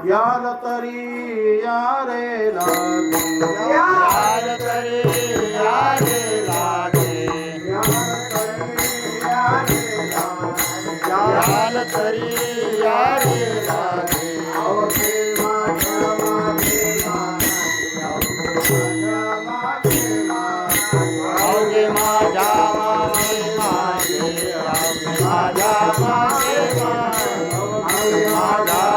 याल तरी या रे लागे, याल तरी या रे लागे, याल तरी या रे लागे, अवघे माझ्या मागे अवघे माझ्या मागे मागे, अवघे माझ्या मागे अवघे माझ्या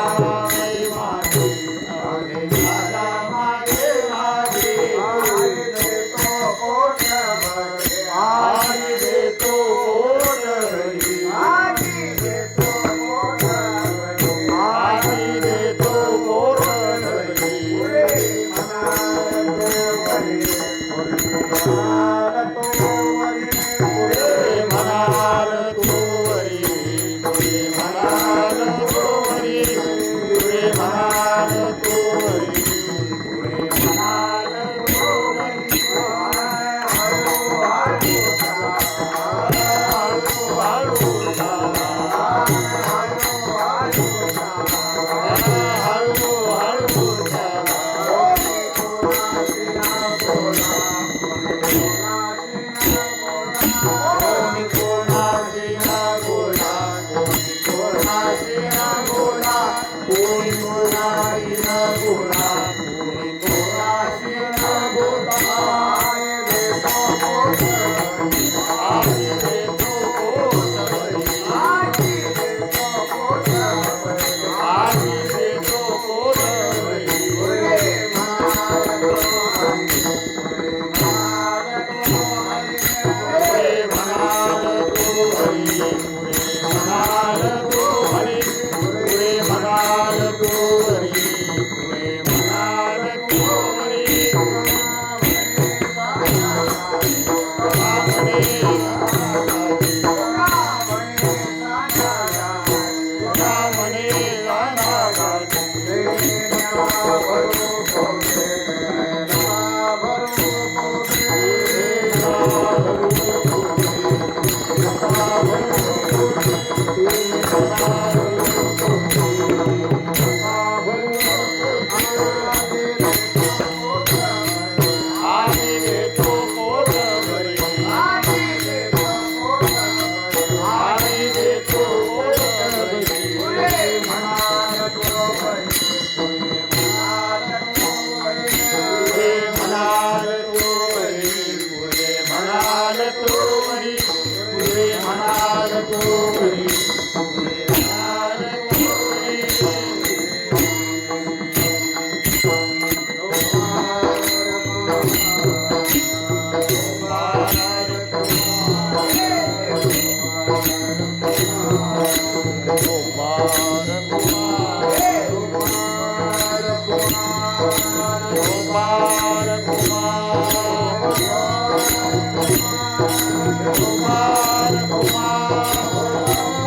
कुमार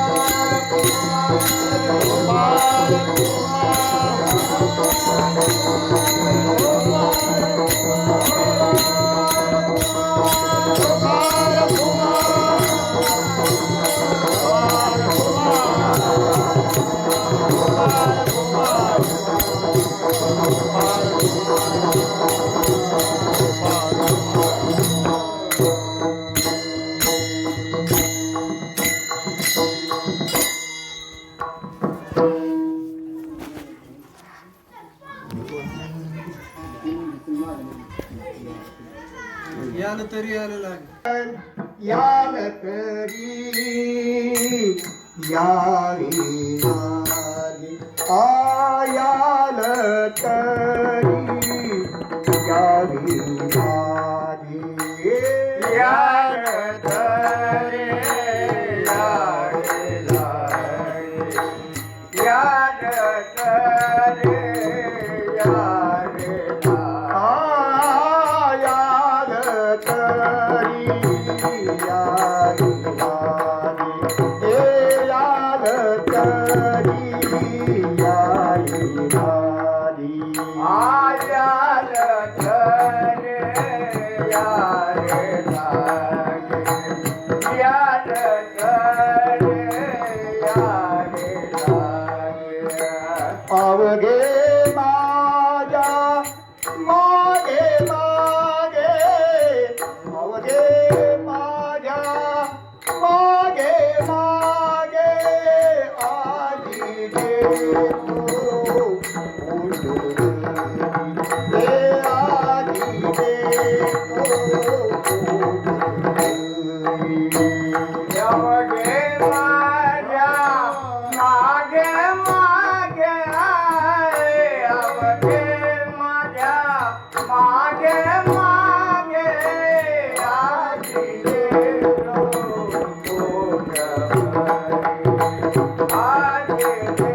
तरी यायला लागेल. याल तरी यावी नागे आयाल तरी यावी नागे याल तरी यावे लागे याल तरी यावे आयाल तरी यावी नागे ए याल तरी यावी नागे आयाल तरी यावे लागे याल तरी यावे लागे अवघे माझ्या मागे मागे अवघे माझ्या मागे मागे आली गे तू हे आली गे अवघे माझ्या मागे मागे अवघे माझ्या मागे मागे आली गे आली गे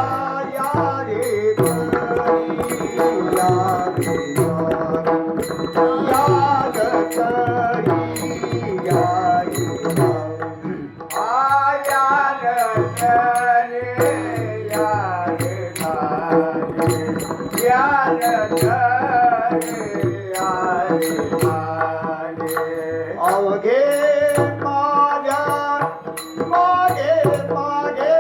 आया रे अवघे माझ्या मागे मागे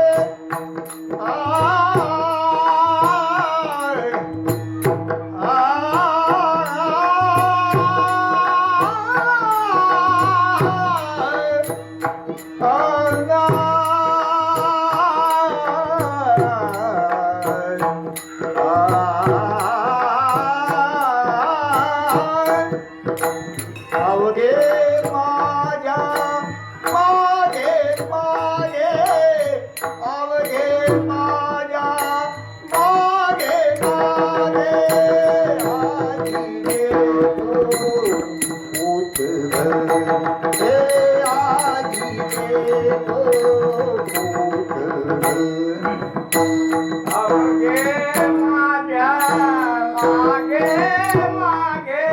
अवघे माझ्या मागे मागे अवघे माझ्या मागे मागे आली गे उठभर हे आली गे उठभर अवघे माझ्या मागे मागे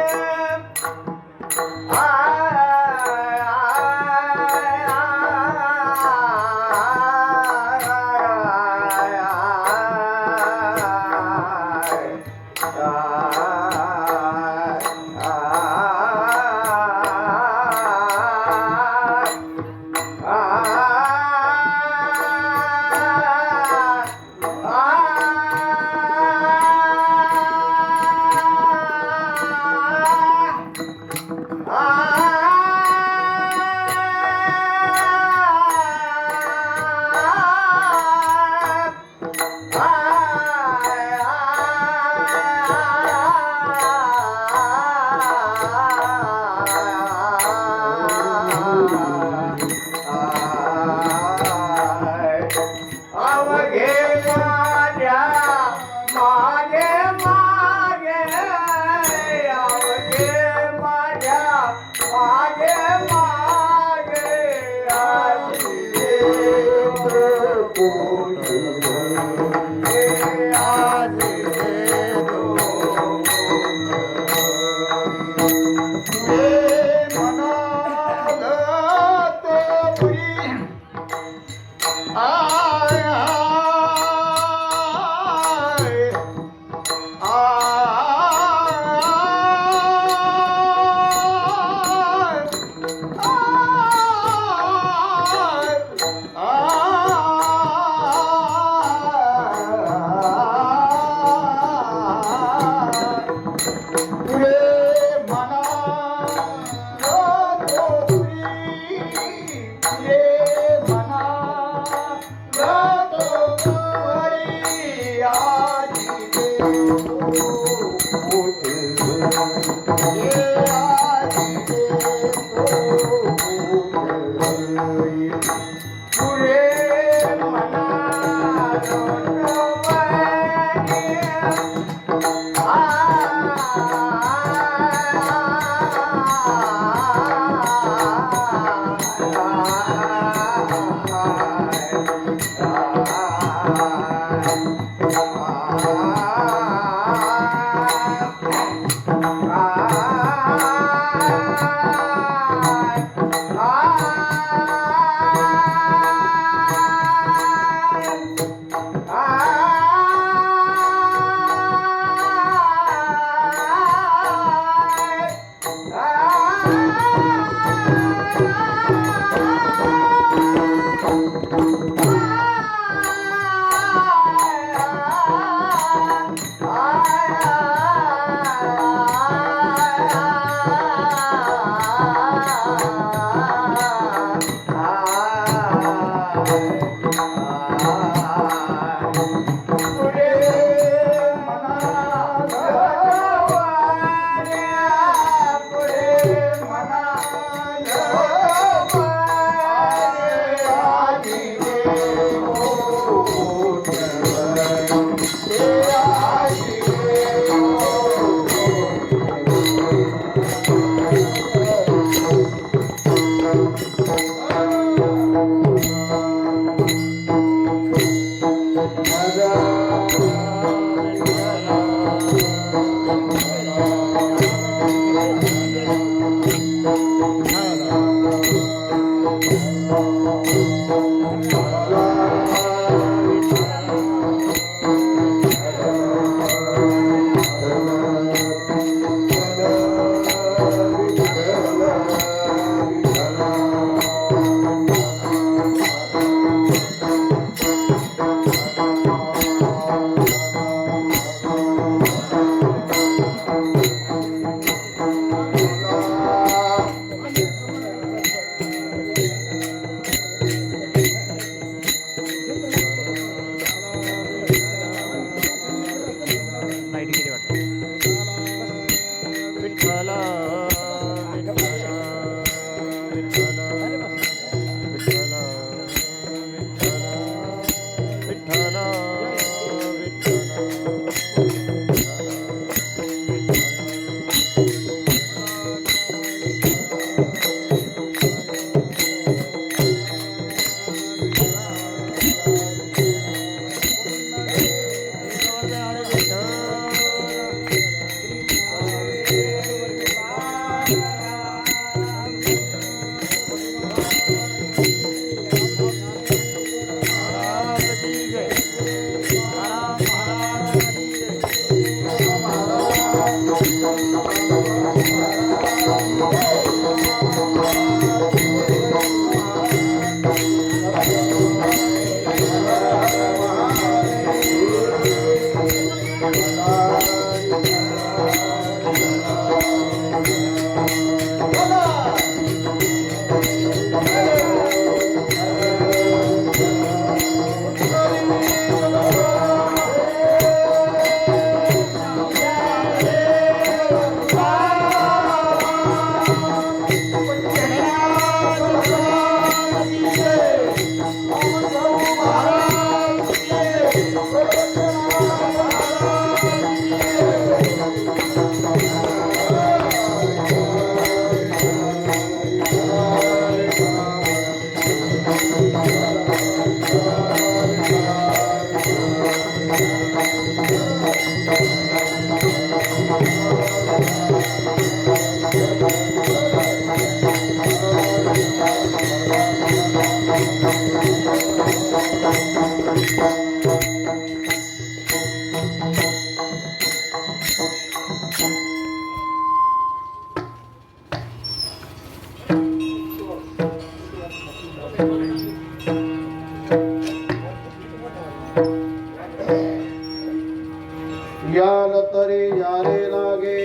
याल तरी यारे लागे,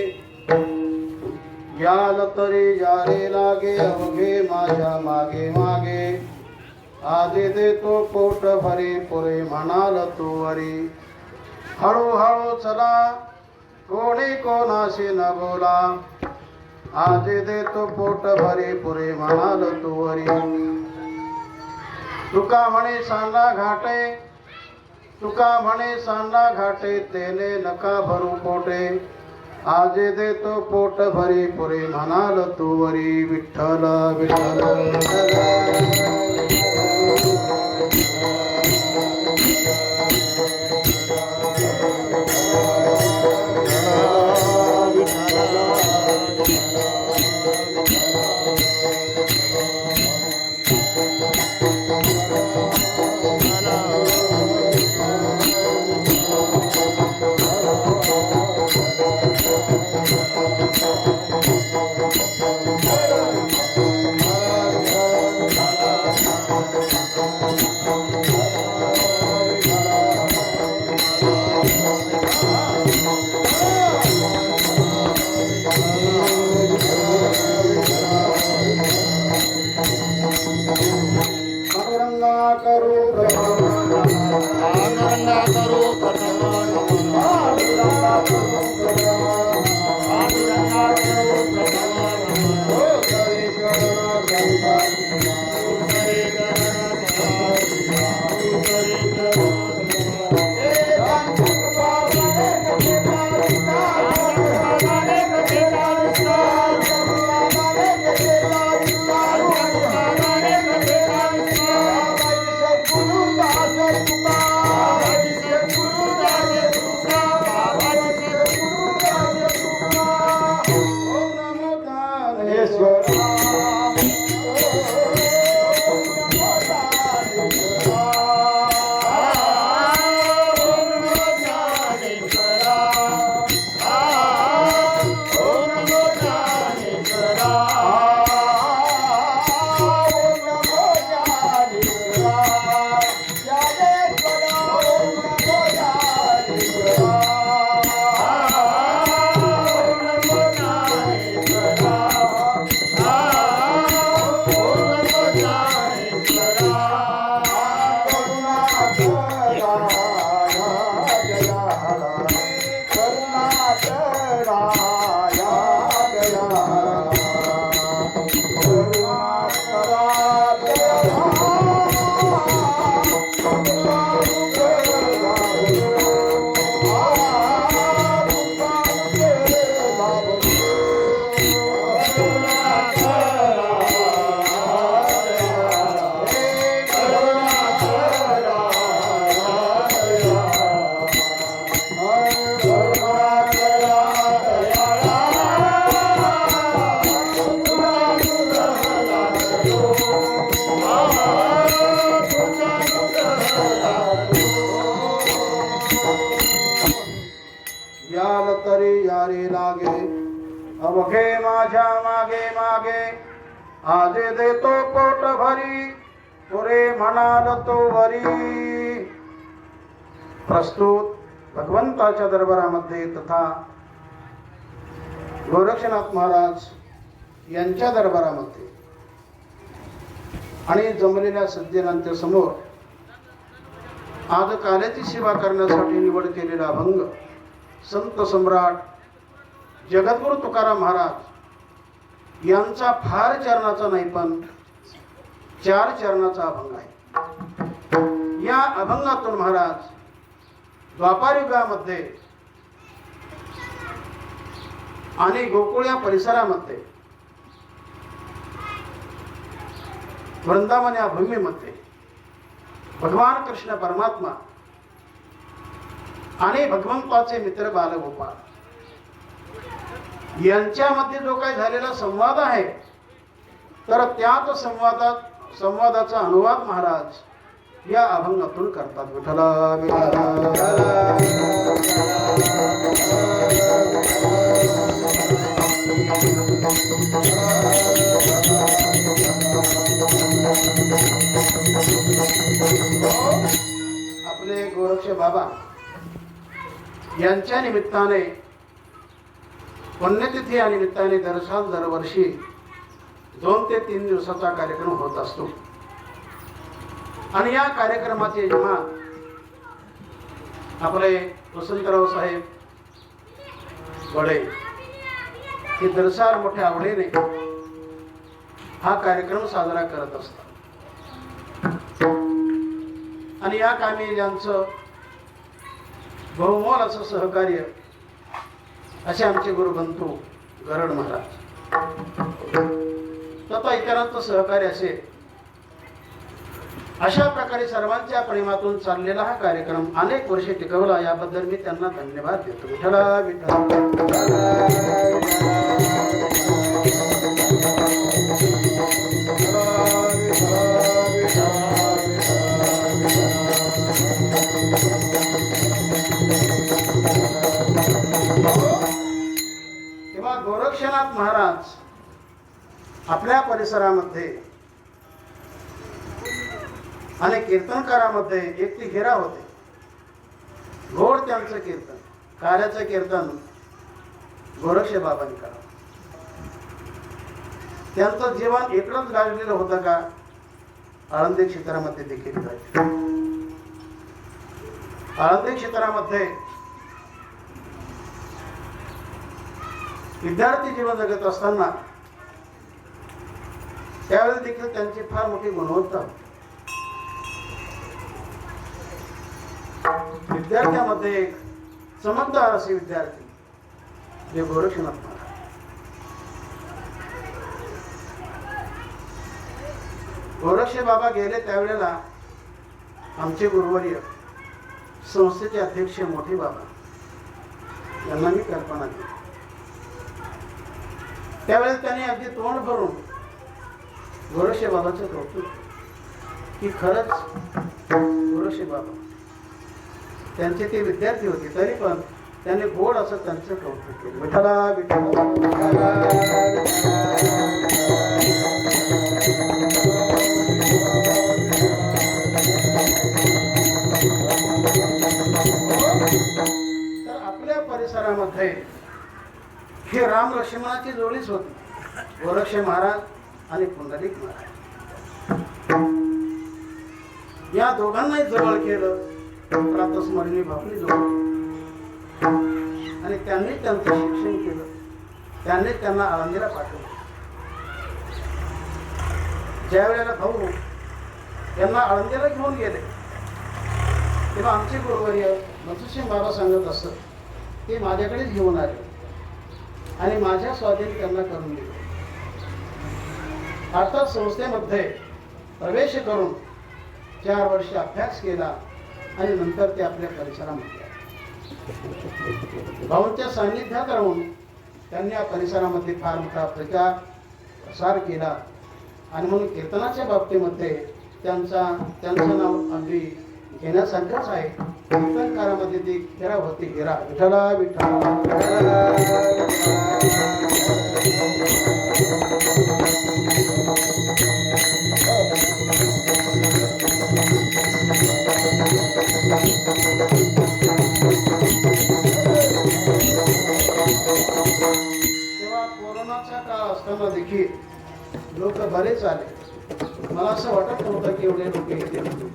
याल तरी यारे लागे, अवघे माझ्या मागे मागे. आधी देतो पोट भरी, पुरे म्हणाल तू वरी. हळूहळू चला, कोणी कोणाशी न बोला. आधी देतो पोट भरी, पुरे म्हणाल तू वरी. तुका म्हणे सांडा घाटे, तुका म्हणे सांडा घाटे, तेने नका भरू पोटे. आजे देतो पोट भरी, पुरे म्हणाल तू वरी. विठ्ठल विठ्ठल याल तरी यारी लागे अवघे माझ्या मागे मागे आजे देतो पोट भरी पुरे म्हणाल तो वरी. प्रस्तुत भगवंताच्या दरबारामध्ये तथा गोरक्षनाथ महाराज यांच्या दरबारामध्ये आणि जमलेल्या सज्जनांच्या समोर आज काल्याची सेवा करण्यासाठी निवड केलेला अभंग संत सम्राट जगद्गुरु तुकाराम महाराज यांचा फार चरणाचा नाही पण 4 चरणाचा अभंग आहे. या अभंगातून महाराज द्वापार युगामध्ये आणि गोकुळ या परिसरामध्ये वृंदावन या भूमीमध्ये भगवान कृष्ण परमात्मा आणि भगवंताचे मित्र बालगोपाळ यांच्यामध्ये जो काही झालेला संवाद आहे तर त्याच संवादाचा अनुवाद महाराज या अभंगातून करतात. विठ्ठला आपले गोरक्ष बाबा यांच्या निमित्ताने पुण्यतिथी या निमित्ताने दरवर्षी 2 ते 3 दिवसाचा कार्यक्रम होत असतो आणि या कार्यक्रमाचे यजमान आपले वसंतराव साहेब वडे हे दरसाल मोठ्या आवडीने हा कार्यक्रम साजरा करत असतात आणि या कामी ज्यांचं बहुमोल असं सहकार्य असे आमचे गुरुबंधू गरड महाराज तथा इतरांचं सहकार्य असेल अशा प्रकारे सर्वांच्या प्रेमातून चाललेला हा कार्यक्रम अनेक वर्षे टिकवला याबद्दल मी त्यांना धन्यवाद देतो. विठ्ठला तेव्हा गोरक्षनाथ महाराज आपल्या परिसरामध्ये आणि कीर्तनकारामध्ये एक ती हिरा होते. गोड त्यांचं कीर्तन, कार्याचं कीर्तन गोरक्ष बाबांनी करा. त्यांचं जीवन इकडंच गाजलेलं होतं का आळंदी क्षेत्रामध्ये देखील गाजलं. आळंदी क्षेत्रामध्ये विद्यार्थी जीवन जगत असताना त्यावेळेस देखील त्यांची फार मोठी गुणवत्ता होती. विद्यार्थ्यामध्ये एक चमकदार असे विद्यार्थी जे गोरक्षनाथ महाराज. गोरक्षे बाबा गेले त्यावेळेला आमचे गुरुवर्य संस्थेचे अध्यक्ष मोठे बाबा यांना मी कल्पना दिली. त्यावेळेस त्यांनी अगदी तोंड भरून गोरक्षे बाबाचं कौतुक की खरंच गोरक्षे बाबा त्यांचे ते विद्यार्थी होते तरी पण त्यांनी गोड असं त्यांचं कौतुक केलं. विठ्ठला विठ्ठला तर आपल्या परिसरामध्ये ही राम लक्ष्मणाची जोडीच होती. गोरक्षे महाराज आणि पुंडलिक महाराज या दोघांनाही जवळ केलं. प्रातस्मरणी भावनी जवळ आणि त्यांनी त्यांचं शिक्षण केलं. त्यांनी त्यांना आळंदीला पाठवलं. ज्या वेळेला भाऊ त्यांना आळंदीला घेऊन गेले तेव्हा आमचे गुरुवर्य मधुसिंह बाबा सांगत असत ते माझ्याकडेच घेऊन आले आणि माझ्या स्वाधीन त्यांना करून दिले. आता संस्थेमध्ये प्रवेश करून 4 वर्ष अभ्यास केला आणि नंतर ते आपल्या परिसरामध्ये भाऊंच्या सान्निध्यात राहून त्यांनी या परिसरामध्ये फार मोठा प्रसार केला. आणि म्हणून कीर्तनाच्या बाबतीमध्ये त्यांचं नाव अगदी घेण्यासारखंच आहे. कीर्तनकारामध्ये ती हिरा होती. हिरा विठ्ठला विठ्ठला तेव्हा कोरोनाचा काळ असताना देखील लोक बरेच आले. मला असं वाटत नव्हतं की एवढे लोक येतील.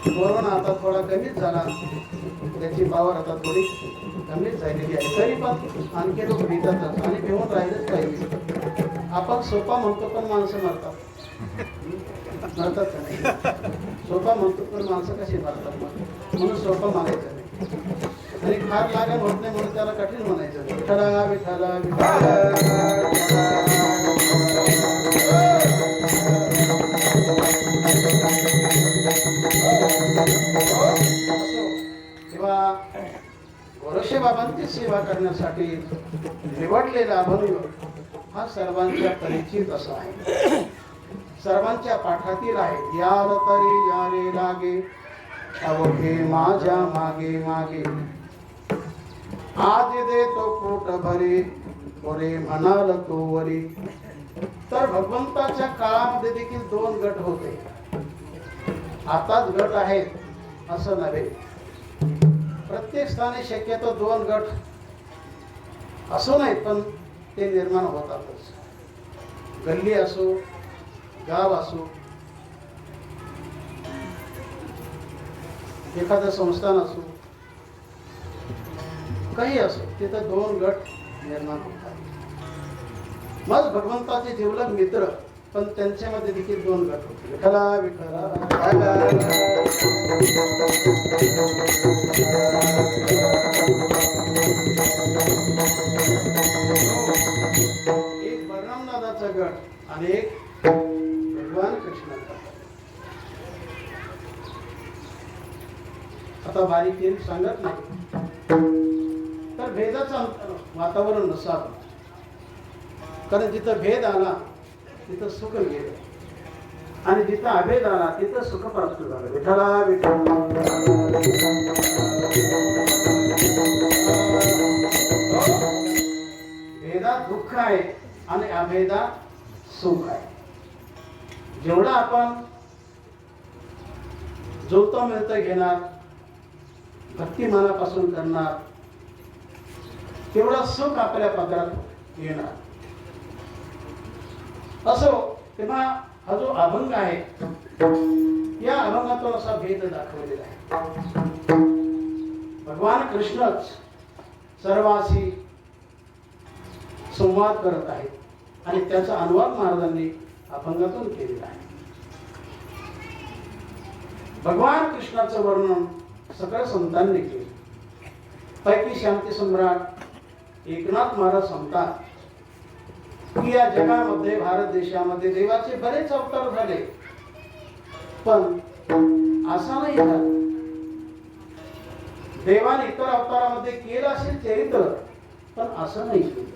कोरोना आता थोडा कमीच झाला. त्याची पावर आता थोडी कमीच झालेली आहे. तरी पण आणखी लोक भितातच आणि भिवून राहिलेच पाहिजे. आपण सोपा म्हणतो पण माणसं मरतात. मरतात का नाही? सोपा म्हणतो पण माणसं कशी मरतात. म्हणून सोपा मानायचं नाही आणि फार लागण होत नाही म्हणून त्याला कठीण म्हणायचं. विठ्ठला विठ्ठला तेव्हा गोरक्षे बाबांची सेवा करण्यासाठी निवडलेला अभंग हा सर्वांच्या परिचित असा आहे. सर्वांच्या पाठातील आहे. यार तरी यारे लागे अवघे माझ्या मागे मागे आज देतो पोट भरे पुरे म्हणाल तो वरी. तर भगवंताच्या काळामध्ये देखील 2 गट होते. आताच गट आहेत असं नव्हे. प्रत्येक स्थानी शक्यतो 2 गट असो नाहीत पण ते निर्माण होतातच. गल्ली असो गाव असो एखादं संस्थान असो काही असो तिथं 2 गट निर्माण होतात. मग भगवंताचे जिवलग मित्र पण त्यांच्यामध्ये देखील 2 गट होते. विठ्ठला विठ्ठला एक बलरामदादाचा गट आणि एक भगवान कृष्णाचा. आता बारीक सांगत नाही तर भेदाचं वातावरण नसावं. कारण जिथं भेद आला तिथं सुख गेलं आणि जिथं अभेद आला तिथं सुख प्राप्त झालं. विठ्ठला विठ्ठला भेदात दुःख आहे आणि अभेदात सुख आहे. जेवढा आपण जो तो मिळतं घेणार भक्ती मनापासून करणार तेवढा सुख आपल्या पदरात येणार. असो तेव्हा हा जो अभंग आहे या अभंगातून असा भेद दाखवलेला आहे. भगवान कृष्णच सर्वासी संवाद करत आहेत आणि त्याचा अनुवाद महाराजांनी अभंगातून केलेला आहे. भगवान कृष्णाचं वर्णन सगळ्या संतांनी केले. पैकी शांती सम्राट एकनाथ महाराज सांगतात की या जगामध्ये भारत देशामध्ये देवाचे बरेच अवतार झाले, पण असं नाही झालं. देवाने इतर अवतारामध्ये केलं असेल चरित्र, पण असं नाही केलं.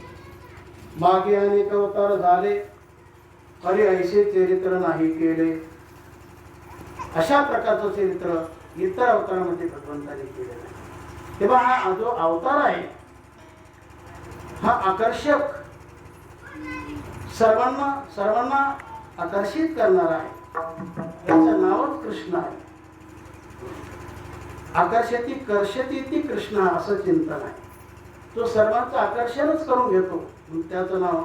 मागे अनेक अवतार झाले, अरे ऐसे चरित्र नाही केले. अशा प्रकारचं चरित्र इतर अवतारामध्ये भगवंताने केलेलं आहे. तेव्हा हा जो अवतार आहे हा आकर्षक, सर्वांना आकर्षित करणारा आहे. त्याचं नावच कृष्ण आहे. आकर्षती कर्षती ती कृष्ण असं चिंतन आहे. तो सर्वांचं आकर्षणच करून घेतो, त्याचं नाव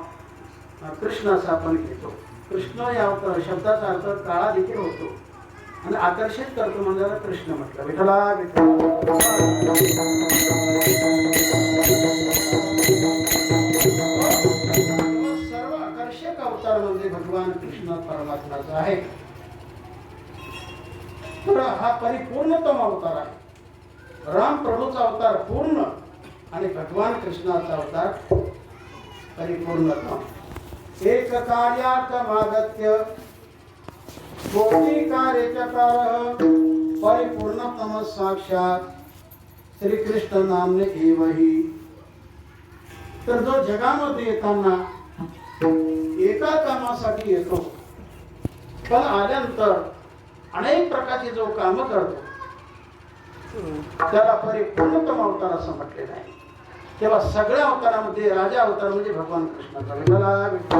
कृष्ण असं आपण घेतो. कृष्ण या शब्दाचा अर्थ काळा देखील होतो आणि आकर्षित करतो म्हणजे कृष्ण म्हटलं. विठ्ठला विठ्ठला. सर्व आकर्षक अवतार म्हणजे भगवान कृष्ण परमात्माचा आहे. तर हा परिपूर्णतम अवतार आहे. राम प्रभूचा अवतार पूर्ण आणि भगवान कृष्णाचा अवतार परिपूर्णतम. एक कार्यार्थ मागत्य कोटी कार्यचकार परिपूर्णतम साक्षात श्रीकृष्ण नामने एवही. तर जो जगामध्ये येताना एका कामासाठी येतो, पण आल्यानंतर अनेक प्रकारचे जो काम करतो त्याला परिपूर्णतम अवतार असं म्हटलेलं आहे. तेव्हा सगळ्या अवतारामध्ये राजा अवतार म्हणजे भगवान कृष्णाचा. विठ्ठला विठ्ठला.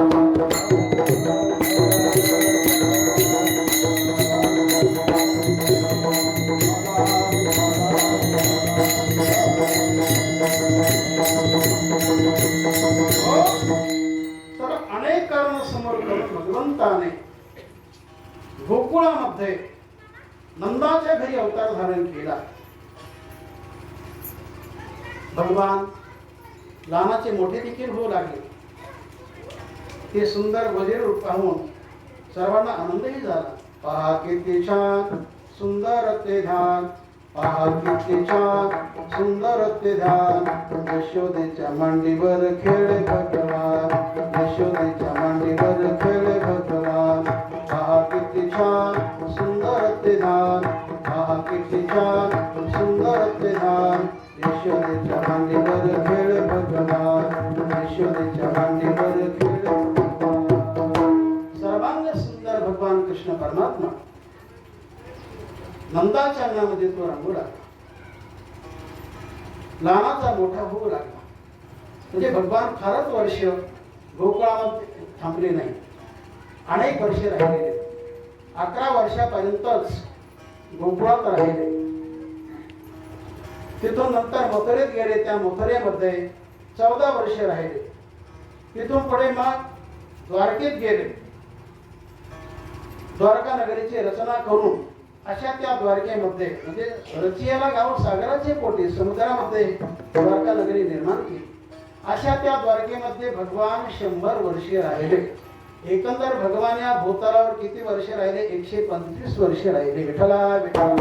तर अनेक कारण समोर करून भगवंताने गोकुळामध्ये नंदाच्या घरी अवतार धारण केला. भगवान लहानाचे मोठे देखील होऊ लागले. ते सुंदर वजीर रूप पाहून सर्वांना आनंदही झाला. पहा किती छान सुंदर ते ध्यान, पहा किती छान सुंदर ते ध्यान. यशोदेच्या मांडीवर खेळ भगवान, यशोदेच्या मांडीवर खेळ भगवान. पहा किती छान सुंदर ते ध्यान, पहा किती छान सुंदर ते ध्यान. यशोदेच्या मांडीवर खेळ भगवान, यशोदेच्या मांडीवर खेळ भगवान. सर्वांग सुंदर भगवान कृष्ण परमात्मा नंदाच्या अंगणामध्ये तो रंगू लागला. लहानाचा मोठा होऊ लागला. म्हणजे भगवान फारच वर्ष गोकुळामध्ये थांबले नाही. अनेक वर्षे राहिलेले. 11 वर्षापर्यंतच गोकुळात राहिले. तिथून नंतर मथुरेत गेले. त्या मथुरेमध्ये 14 वर्षे राहिले. तिथून पुढे मग द्वारकेत गेले. द्वारका नगरीची रचना करून अशा त्या द्वारकेमध्ये म्हणजे रचियाला गाव सागराचे पोटी समुद्रामध्ये द्वारका नगरी निर्माण केली. अशा त्या द्वारकेमध्ये भगवान 100 वर्षे राहिले. एकंदर भगवान या भूतलावर किती वर्षे राहिले? 125 वर्षे राहिले. विठ्ठला विठ्ठला.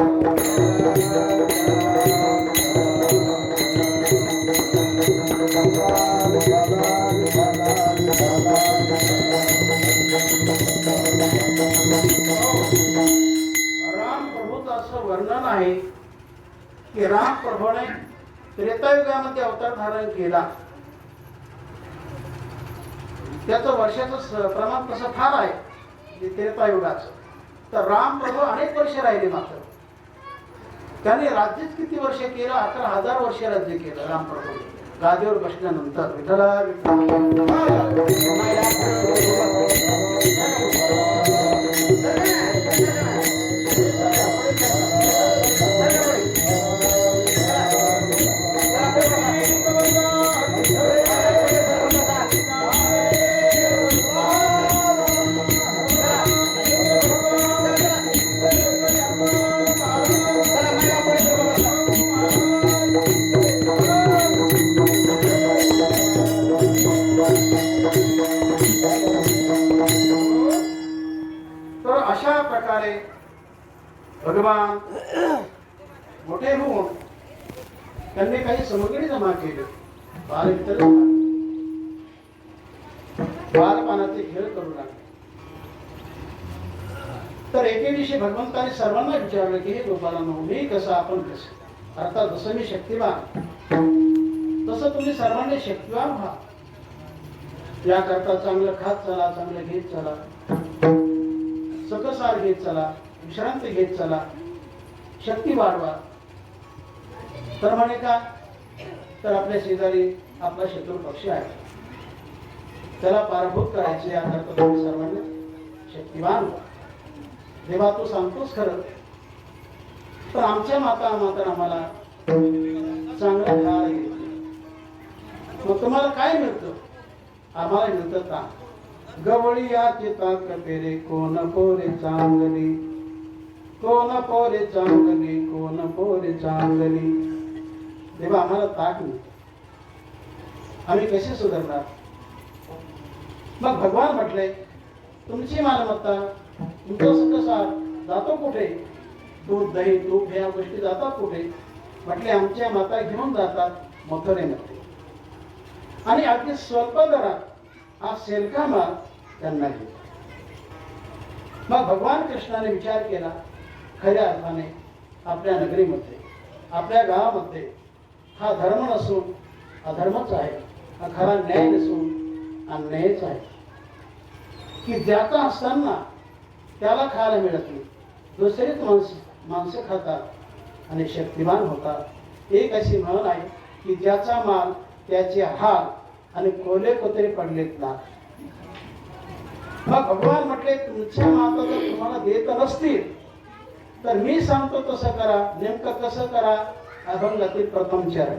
राम प्रभूचं असं वर्णन आहे की राम प्रभूने त्रेतायुगामध्ये अवतार धारण केला. त्याचं वर्षाचं प्रमाण कसं फार आहे त्रेतायुगाचं. तर राम प्रभू अनेक वर्ष राहिले. मात्र त्यांनी राज्यच किती वर्ष केलं? 11,000 वर्ष राज्य केलं राम प्रभू गादीवर बसल्यानंतर. विठ्ठला तर अशा प्रकारे भगवान मोठे होऊन त्यांनी काही सामग्री जमा केली. बालपणाचे खेळ करू लागले. तर एके दिवशी भगवंताने सर्वांना विचारलं की हे गोपालांनो, मी कसं आपण कसं, अर्थात जसं मी शक्तिवान तसं तुम्ही सर्वांनी शक्तिवान व्हा. याकरता चांगलं खात चला, चांगलं घेत चला, सकसार घेत चला, विश्रांती घेत चला, शक्ती वाढवा. तर म्हणे का, तर आपल्या शेजारी आपला शत्रू पक्ष आहे, त्याला पराभूत करायचे. याकरता तुम्ही सर्वांनी शक्तिवान व्हा. देवा तू सांगतोस खरं, पण आमच्या माता मात्र आम्हाला चांगलं खायला घेतलं. मग तुम्हाला काय मिळतं? आम्हाला मिळतं का? गवळी या चिता कपेरे कोण पोरे चांगली, कोण पोरे चांगली, कोण पोरे चांगली. देवा आम्हाला ताक मिळतं, आम्ही कसे सुधारणार? मग भगवान म्हटले, तुमची मालमत्ता, तुमचा सकसार जातो कुठे? दूध दही तूप ह्या गोष्टी जातात कुठे? म्हटले आमच्या माता घेऊन जातात मथुरेमध्ये, आणि अगदी स्वल्प दरात हा सेलका माल त्यांना घेतो. मग भगवान कृष्णाने विचार केला, खऱ्या अर्थाने आपल्या नगरीमध्ये, आपल्या गावामध्ये हा धर्म नसून अधर्मच आहे, हा खरा न्याय नसून अन्यायच आहे. की ज्याचा असताना त्याला खायला मिळत नाही, दुसरीच माणसं खातात आणि शक्तिमान होतात. एक अशी म्हण आहे की ज्याचा माल त्याचे हाल आणि कोले कोतरे पडलेत ना. मग भगवान म्हटले, तुमच्या माता जर तुम्हाला देत नसतील तर मी सांगतो तसं करा. नेमकं कसं करा? अभंगातील प्रथम चरण.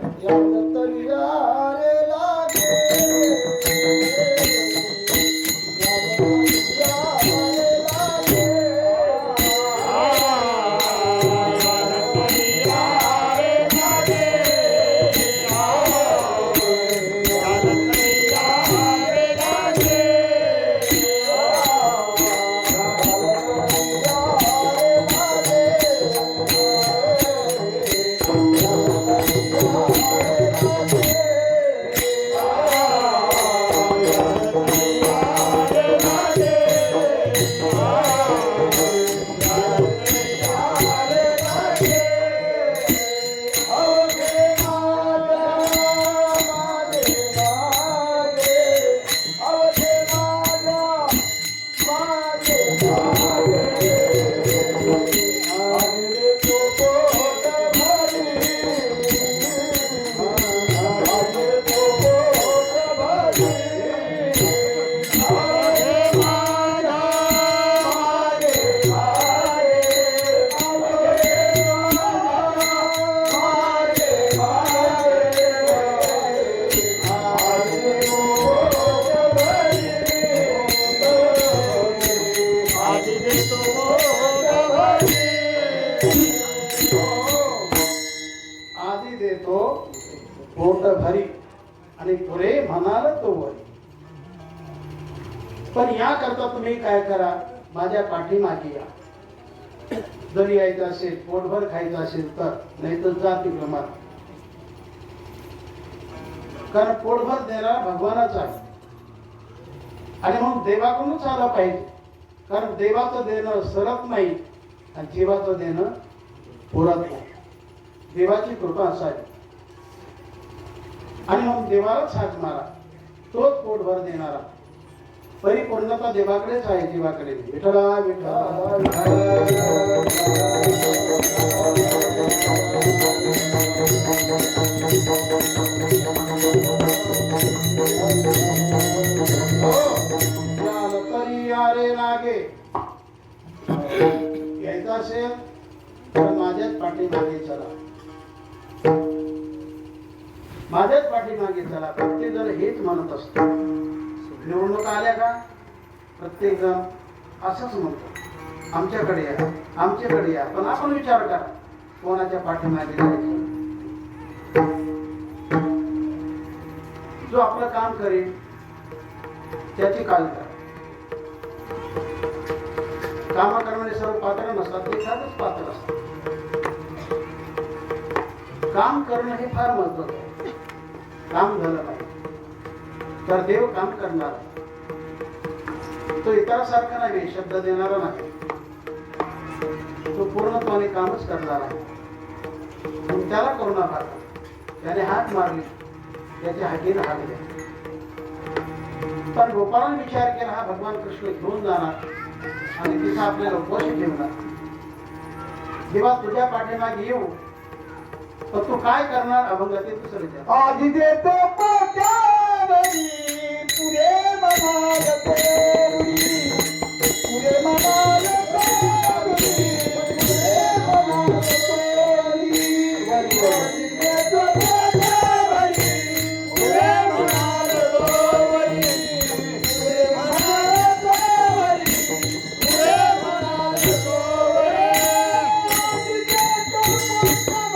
आधी देतो पोट भरी आणि पुरे म्हणाल तो वरी. पण याकरता तुम्ही काय करा, माझ्या पाठीमागे या. जर यायचं असेल, पोटभर खायचं असेल तर, नाही तर जा तिकडं मार. कारण पोटभर देणारा भगवानाचा आहे, आणि म्हणून देवाकडूनच आला पाहिजे. कारण देवाचं देणं सरत नाही आणि जीवाचं देणं पुरत नाही. देवाची कृपा असावी, आणि मग देवालाच हाक मारा, तोच पोटभर देणारा. परिपूर्णता देवाकडेच आहे, जीवाकडे. विठ्ठला विठ्ठला तरी यारे लागे. यायचं असेल तर माझ्याच पाठीमागे चला, माझ्याच पाठीमागे चला. प्रत्येक जण हेच म्हणत असतो. निवडणूक आल्या का प्रत्येक जण असंच म्हणतो, आमच्याकडे या, आमच्याकडे या. पण आपण विचार करा, कोणाच्या पाठीमागे जायचं? जो आपलं काम करेल, त्याची काळजी करा. काम करणारे सर्व पात्र नसतात, ते एखादच पात्र असतात. काम करणं हे फार महत्वाचं आहे. काम झालं नाही तर देव काम करणार. तो इतरांसारखा नाही, शब्द देणारा नाही, तो पूर्णपणे कामच करणार आहे. आणि त्याला करुणा भागा. त्याने हात मारली, त्याच्या हातीने हात घ्या. पण गोपाळाने विचार केला, हा भगवान कृष्ण घेऊन जाणार आणि तिथं आपल्याला उपवास ठेवणार. जेव्हा तुझ्या पाठीमागे येऊ तर तू काय करणार? अभंगातील दुसरं विचार. आधी देतो पोट्यावरी, पुढे म्हणाल तोरी, पुढे म्हणाल तोरी, पुढे म्हणाल तोरी. आधी देतो पोट्यावरी, पुढे म्हणाल तोरी, पुढे म्हणाल तोरी, पुढे म्हणाल तोरी. आधी देतो पोट्यावरी,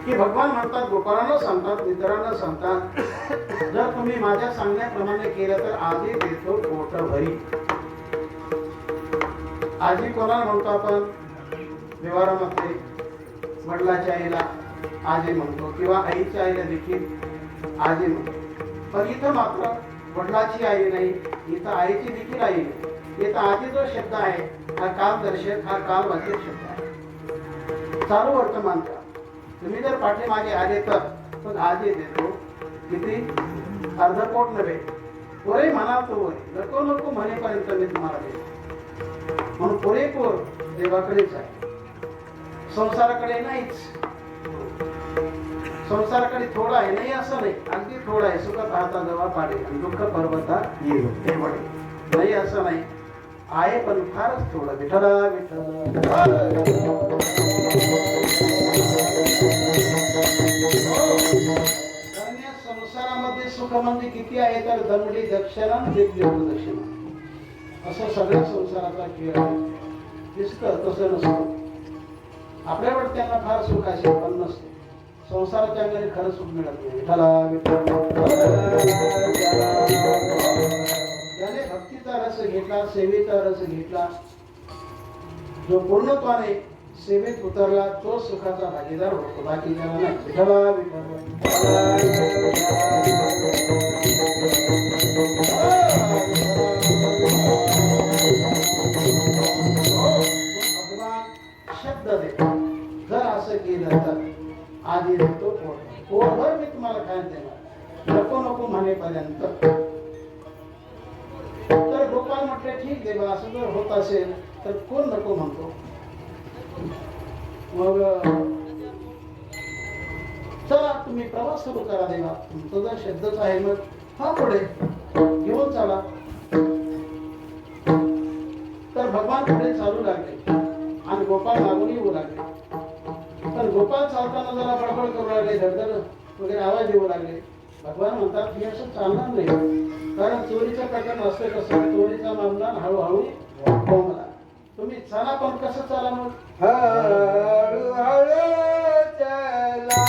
की भगवान म्हणतात, गोपाळांना सांगतात, इतरांना सांगतात, जर तुम्ही माझ्या सांगण्याप्रमाणे केलं तर आधी देतो पोट भरी. आजी कोणाला म्हणतो आपण? व्यवहारामध्ये वडिलाच्या आईला आजी म्हणतो किंवा आईच्या आईला देखील आजी म्हणतो. पण इथं मात्र वडिलाची आई नाही, इथं आईची देखील आई नाही. इथं आजी जो शब्द आहे हा कालदर्शक, हा कालवाचक शब्द आहे. चालू वर्तमान काळ. तुम्ही जर पाठीमागे आले तर मग आजी देतो. किती? अर्धपोट नव्हे, पुरे म्हणा तो वरी, नको नको म्हणेपर्यंत मी तुम्हाला देतो. म्हणून पुरेपूर देवाकडेच आहे, संसाराकडे नाहीच. संसाराकडे थोडा आहे, नाही असं नाही, अगदी थोडा आहे. सुख पाहता जवा पाडे आणि दुःख पर्वता येईल हे पडे, नाही असं नाही आहे, पण फारच थोडं. विठ्ठला विठ्ठल. संसारामध्ये सुख म्हणजे किती आहे तर दमडी दक्षिणा दक्षिणा, असं सगळ्या संसाराचा खेळ आहे. दिसतं तसं नसतं. आपल्याकडे त्यांना फार सुख असेल पण नसते. संसाराच्या अंगाने खरं सुख मिळत नाही. त्याने भक्तीचा रस घेतला, सेवेचा रस घेतला, जो पूर्णत्वाने सेवेत उतरला तो सुखाचा भागीदार होतो, बाकी त्याला नाही. विठ्ठला भगवान शब्द देतो, जर असं केलं तर आधी देतो पोटभर मी तुम्हाला काय देणार, नको नको म्हणेपर्यंत. तर गोपाळ म्हटले, ठीक देवा, असं जर होत असेल तर कोण नको म्हणतो. मग चला तुम्ही प्रवास सुरू करा देवा, तुमचं जर शब्दच आहे मग हा पुढे घेऊन चला. तर भगवान पुढे चालू लागले आणि गोपाळ मागून येऊ लागले. पण गोपाळ चालताना जरा बडबड करू लागले, धडधड वगैरे आवाज येऊ लागले. भगवान म्हणतात, हे असं चालणार नाही, कारण चोरीचं प्रकरण असतं कसं, चोरीचा मामला हळूहळू कोंबला. तुम्ही चला, पण कसं चला मग? हळू हळू चला,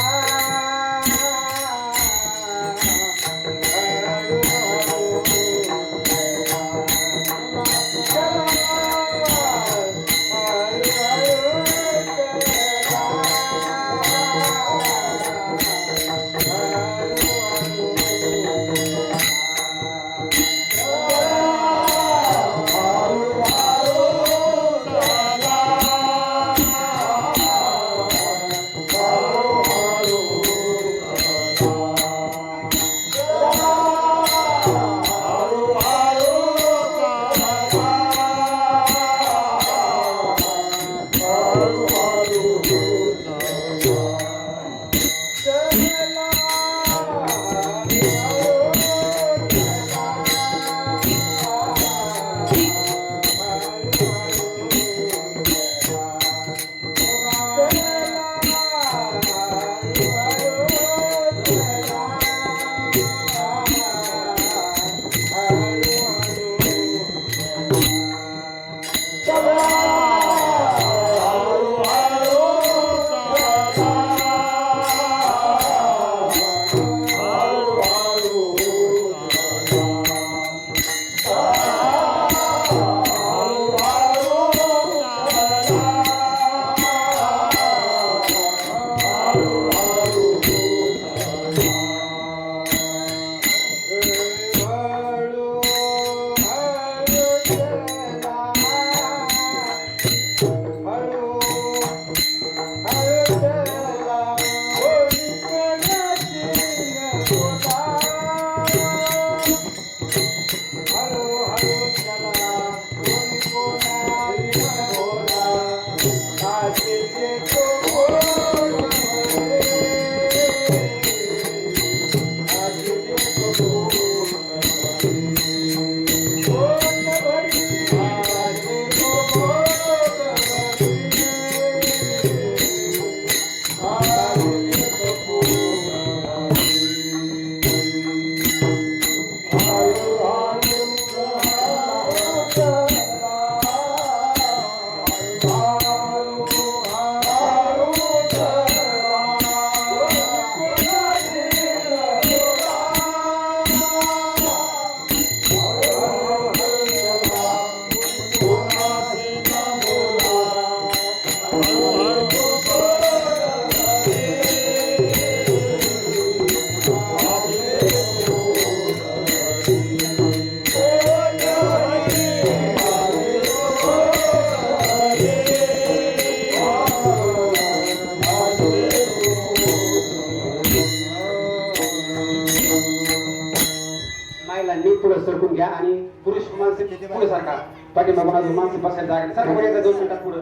घ्या आणि पुरुष माणसं पुढे सारखा पाठीमागून अजून माणसं बसायला जागा नाही. सारखं पुढे येतं 2 मिनिटात पुढं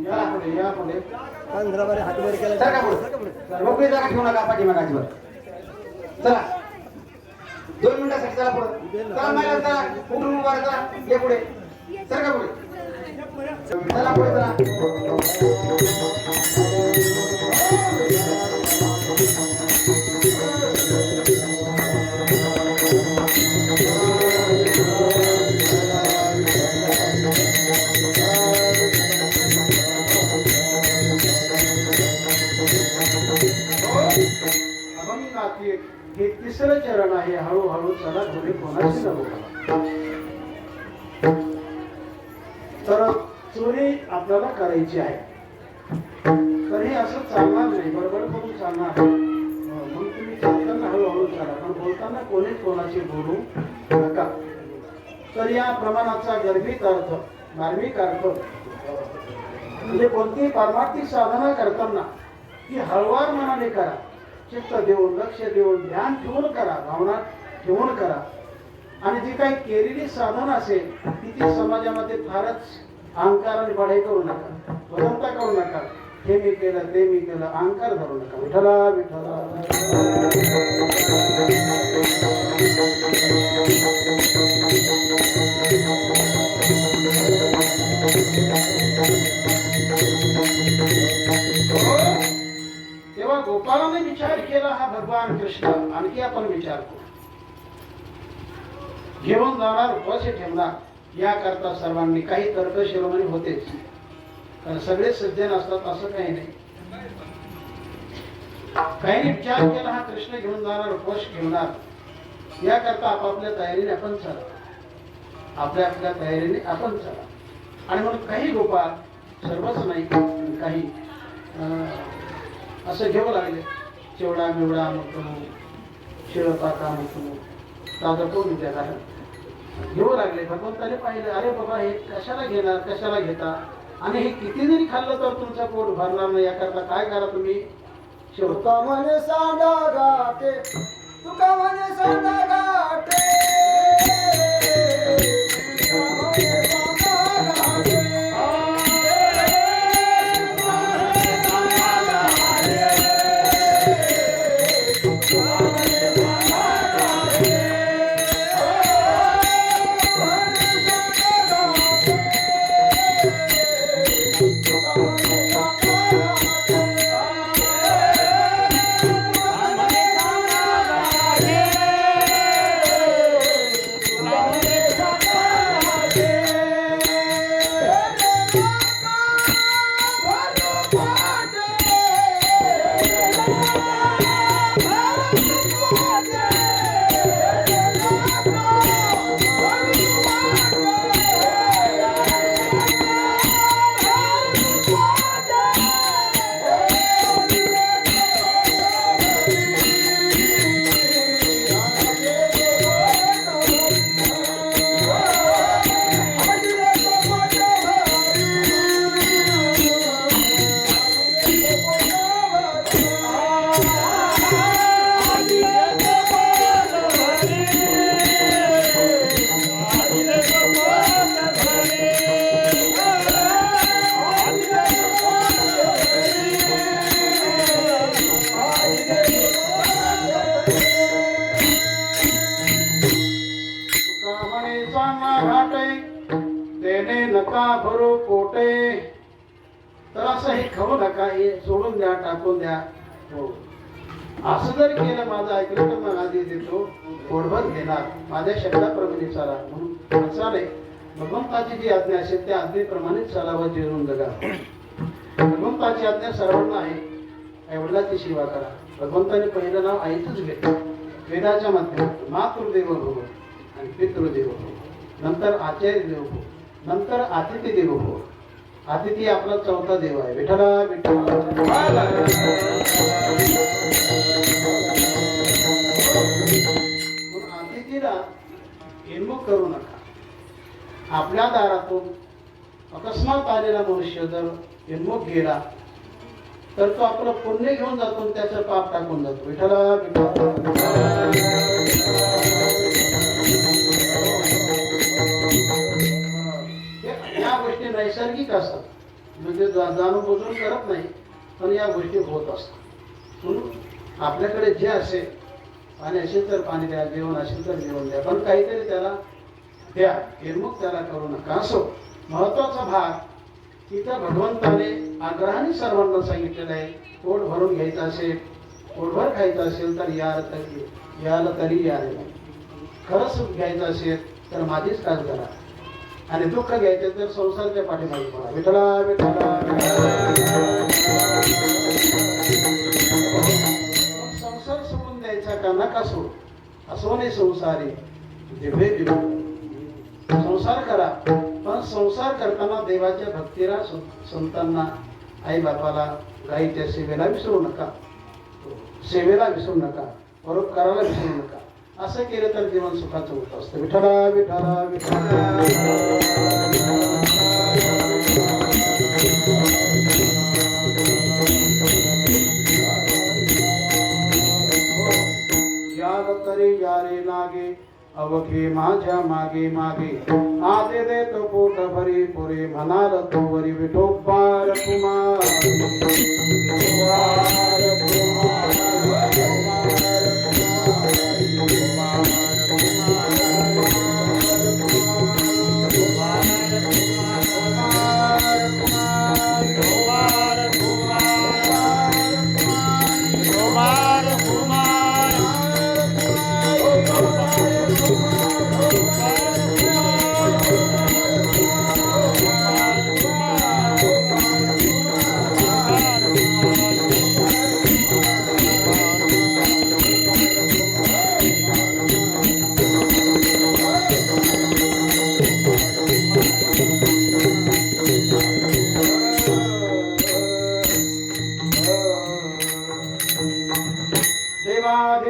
या पुढे या पुढे सारखा पुढे मोकळी जागा ठेवू नका पाठीमागाची वर चला 2 मिनिटासाठी चला पुढे चला महिला चला उठून उभा राहा चला ये पुढे सारखा पुढे चला पुढे चला अभंगातील हे तिसरं चरण आहे. हळूहळू चला थोडी कोणाची नको. तर चोरी आपल्याला करायची आहे तर हे असं चालणार नाही, बरोबर करून चालणार नाही. मग तुम्ही चालताना हळूहळू चाला, पण बोलताना कोणीच कोणाशी बोलू नका. तर या प्रमाणाचा गर्भित अर्थ मार्मिक अर्थ म्हणजे कोणतीही पारमार्थिक साधना करताना ती हळवार मनाने करा, चित्त देऊन लक्ष देऊन ध्यान ठेवून करा, भावना ठेवून करा. आणि जी काही केलेली साधना असेल ती समाजामध्ये फारच अहंकार आणि बढाई करू नका, वदंता करू नका. हे मी केलं ते मी केलं अहंकार धरू नका. विठ्ठला विठ्ठला तेव्हा गोपाळाने विचार केला हा भगवान कृष्ण. आणखी आपण विचार करू. घेऊन जाणार उपाशी ठेवणार याकरता सर्वांनी काही तर्क शिरोमणी होतेच, कारण सगळे सज्जन असतात असं काही नाही. काही विचार केला हा कृष्ण घेऊन जाणार उपवास ठेवणार याकरता आपापल्या तयारीने आपण चला, आपल्या आपल्या तयारीने आपण चला. आणि म्हणून काही गोपाळ सर्वच नाही काही असं घेऊ लागले. चिवडा मिवडा म्हणतो, शिळपाका म्हणतो, ताजा तो विचार घेऊ लागले. भगवंताने पाहिलं, अरे बाबा हे कशाला घेणार, कशाला घेता, आणि हे किती जरी खाल्लं तर तुमचा पोट भरणार नाही. याकरता काय करा तुम्ही, तुका म्हणे सांडा गाठे, तुका म्हणे सांडा गाठे, तुका म्हणे सांडा गाठे. नका भरू पोटे. तर असं हे खाऊ नका, हे सोडून द्या, टाकून द्या. हो असं जर केलं, माझं ऐकलं तर मग आधी देतो, पोटभर घेणार, माझ्या शब्दाप्रमाणे चाला. म्हणून चाले भगवंताची जी आज्ञा असेल त्या आज्ञेप्रमाणेच चालावं, जिरून जगा. भगवंताची आज्ञा सर्वांना आहे. एवढ्याची सेवा करा. भगवंताने पहिलं नाव आईचंच घेतलं वेदाच्या माध्यमातून. मातृदेव भव आणि पितृदेव भव, नंतर आचार्य देव भव, नंतर अतिथी देव भव. अतिथी आपला चौथा देव आहे. विठ्ठला विठ्ठला. अतिथीला हिरमुख करू नका. आपल्या दारातून अकस्मात आलेला मनुष्य जर हिरमुख गेला तर तो आपलं पुण्य घेऊन जातो, त्याचं पाप टाकून जातो. विठ्ठला विठ्ठला. नैसर्गिक असतात म्हणजे जाणून बुजून करत नाही पण या गोष्टी होत असतात म्हणून आपल्याकडे जे असेल पाणी असेल तर पाणी द्या जेवण असेल तर जेवण द्या पण काहीतरी त्याला द्या हिरमुख त्याला करू नका असो महत्वाचा भाग तिथं भगवंताने आग्रहाने सर्वांना सांगितलेलं आहे पोट भरून घ्यायचं असेल पोटभर खायचं असेल तर याला तरी या रे खरंच सुख घ्यायचं असेल तर माझीच काज करा आणि दुःख घ्यायचं तर संसारच्या पाठीमागे पडा विठला विठला संसार सोडून द्यायचा का नका सोड असो नाही संसारी दिव्य दिव्य संसार करा पण संसार करताना देवाच्या भक्तीला संतांना आई बापाला गाईच्या सेवेला विसरू नका सेवेला विसरू नका परोपकाराला विसरू नका असं केलं तर जीवन सुखाचं होत असतं विठला विठला विठला याद तरी यारे लागे अवघे माझ्या मागे मागे आदे देतो पोट भरी पुरे म्हणाल तो वरी विठोबार कुमार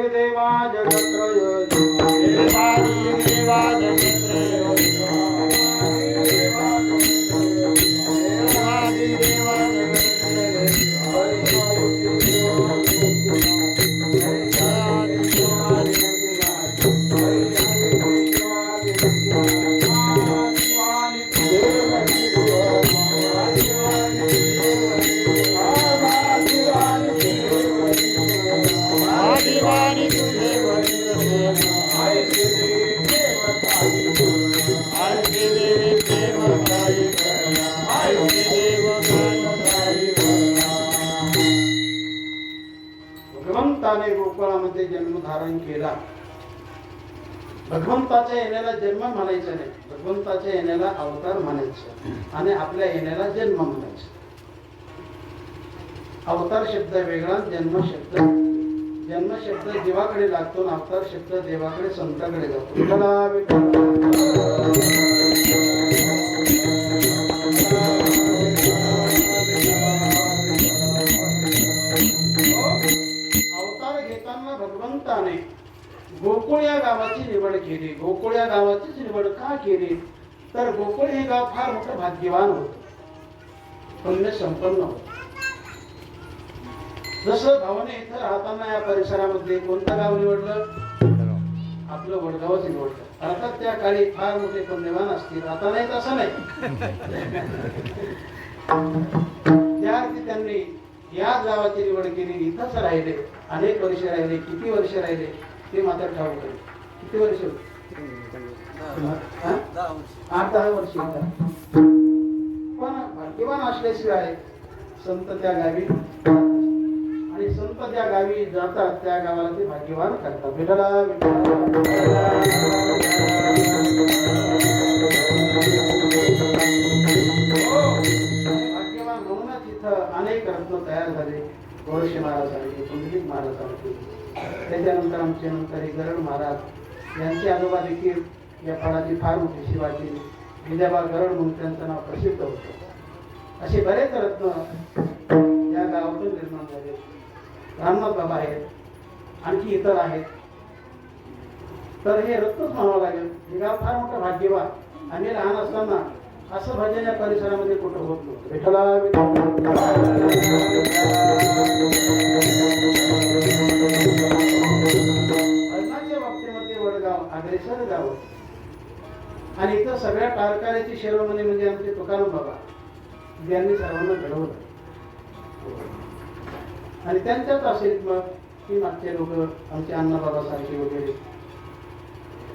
देवा जगत्रय देवा भगवंताने गोकुळामध्ये जन्म धारण केला भगवंताच्या येण्याला जन्म म्हणायचं नाही भगवंताच्या येण्याला अवतार म्हणायचं आणि आपल्या येण्याला जन्म म्हणायचं अवतार शब्द वेगळा जन्म शब्द जीवाकडे लागतो अवतार शब्द देवाकडे संताकडे जातो विठला अवतार घेताना भगवंताने गोकुळ या गावाची निवड केली गोकुळ या गावाचीच निवड का केली तर गोकुळ हे गाव फार मोठं भाग्यवान होत पुण्य संपन्न होत जसं भावाने इथं राहताना या परिसरामध्ये कोणतं गाव निवडलं आपलं वडगावच निवडलं अर्थात त्या काळी फार मोठे पुण्यवान असतील आता नाही तसं नाही त्याअर्थी त्यांनी याच गावाची निवड केली इथंच राहिले अनेक वर्ष राहिले किती वर्ष राहिले ते मात्र ठाऊक आहे किती वर्ष 8-10 वर्ष पण भाग्यवान असल्याशिवाय संत त्या गावी आणि संत त्या गावी जातात त्या गावाला ते भाग्यवान करतात विठला भाग्यवान म्हणूनच इथं अनेक रत्न तयार झाले गोळशे महाराज झाले पुंडलिक महाराज झाले त्याच्यानंतर आमचे नंतर गरुड महाराज यांचे आजोबा देखील या फळाची फार मोठी सेवा केली विद्याबाळ गरुड म्हणून त्यांचं नाव प्रसिद्ध होतं असे बरेच रत्न या गावातून निर्माण झाले रामनाथ बाबा आहेत आणखी इतर आहेत तर हे रत्नच म्हणावं लागेल हे गाव फार मोठं भाग्यवान आम्ही लहान असताना असं भजन या परिसरामध्ये कुठं होत नव्हतं विठला भजनाच्या बाबतीमध्ये वडगाव अग्रेसर गाव आणि इथं सगळ्या टारकाऱ्याची शिरोमणी म्हणजे आमचे तुकाराम बाबा, ज्यांनी सर्वांना घडवलं. आणि त्यांच्याच असेल मग की मागचे लोक आमचे अण्णाबाबा सारखे वगैरे,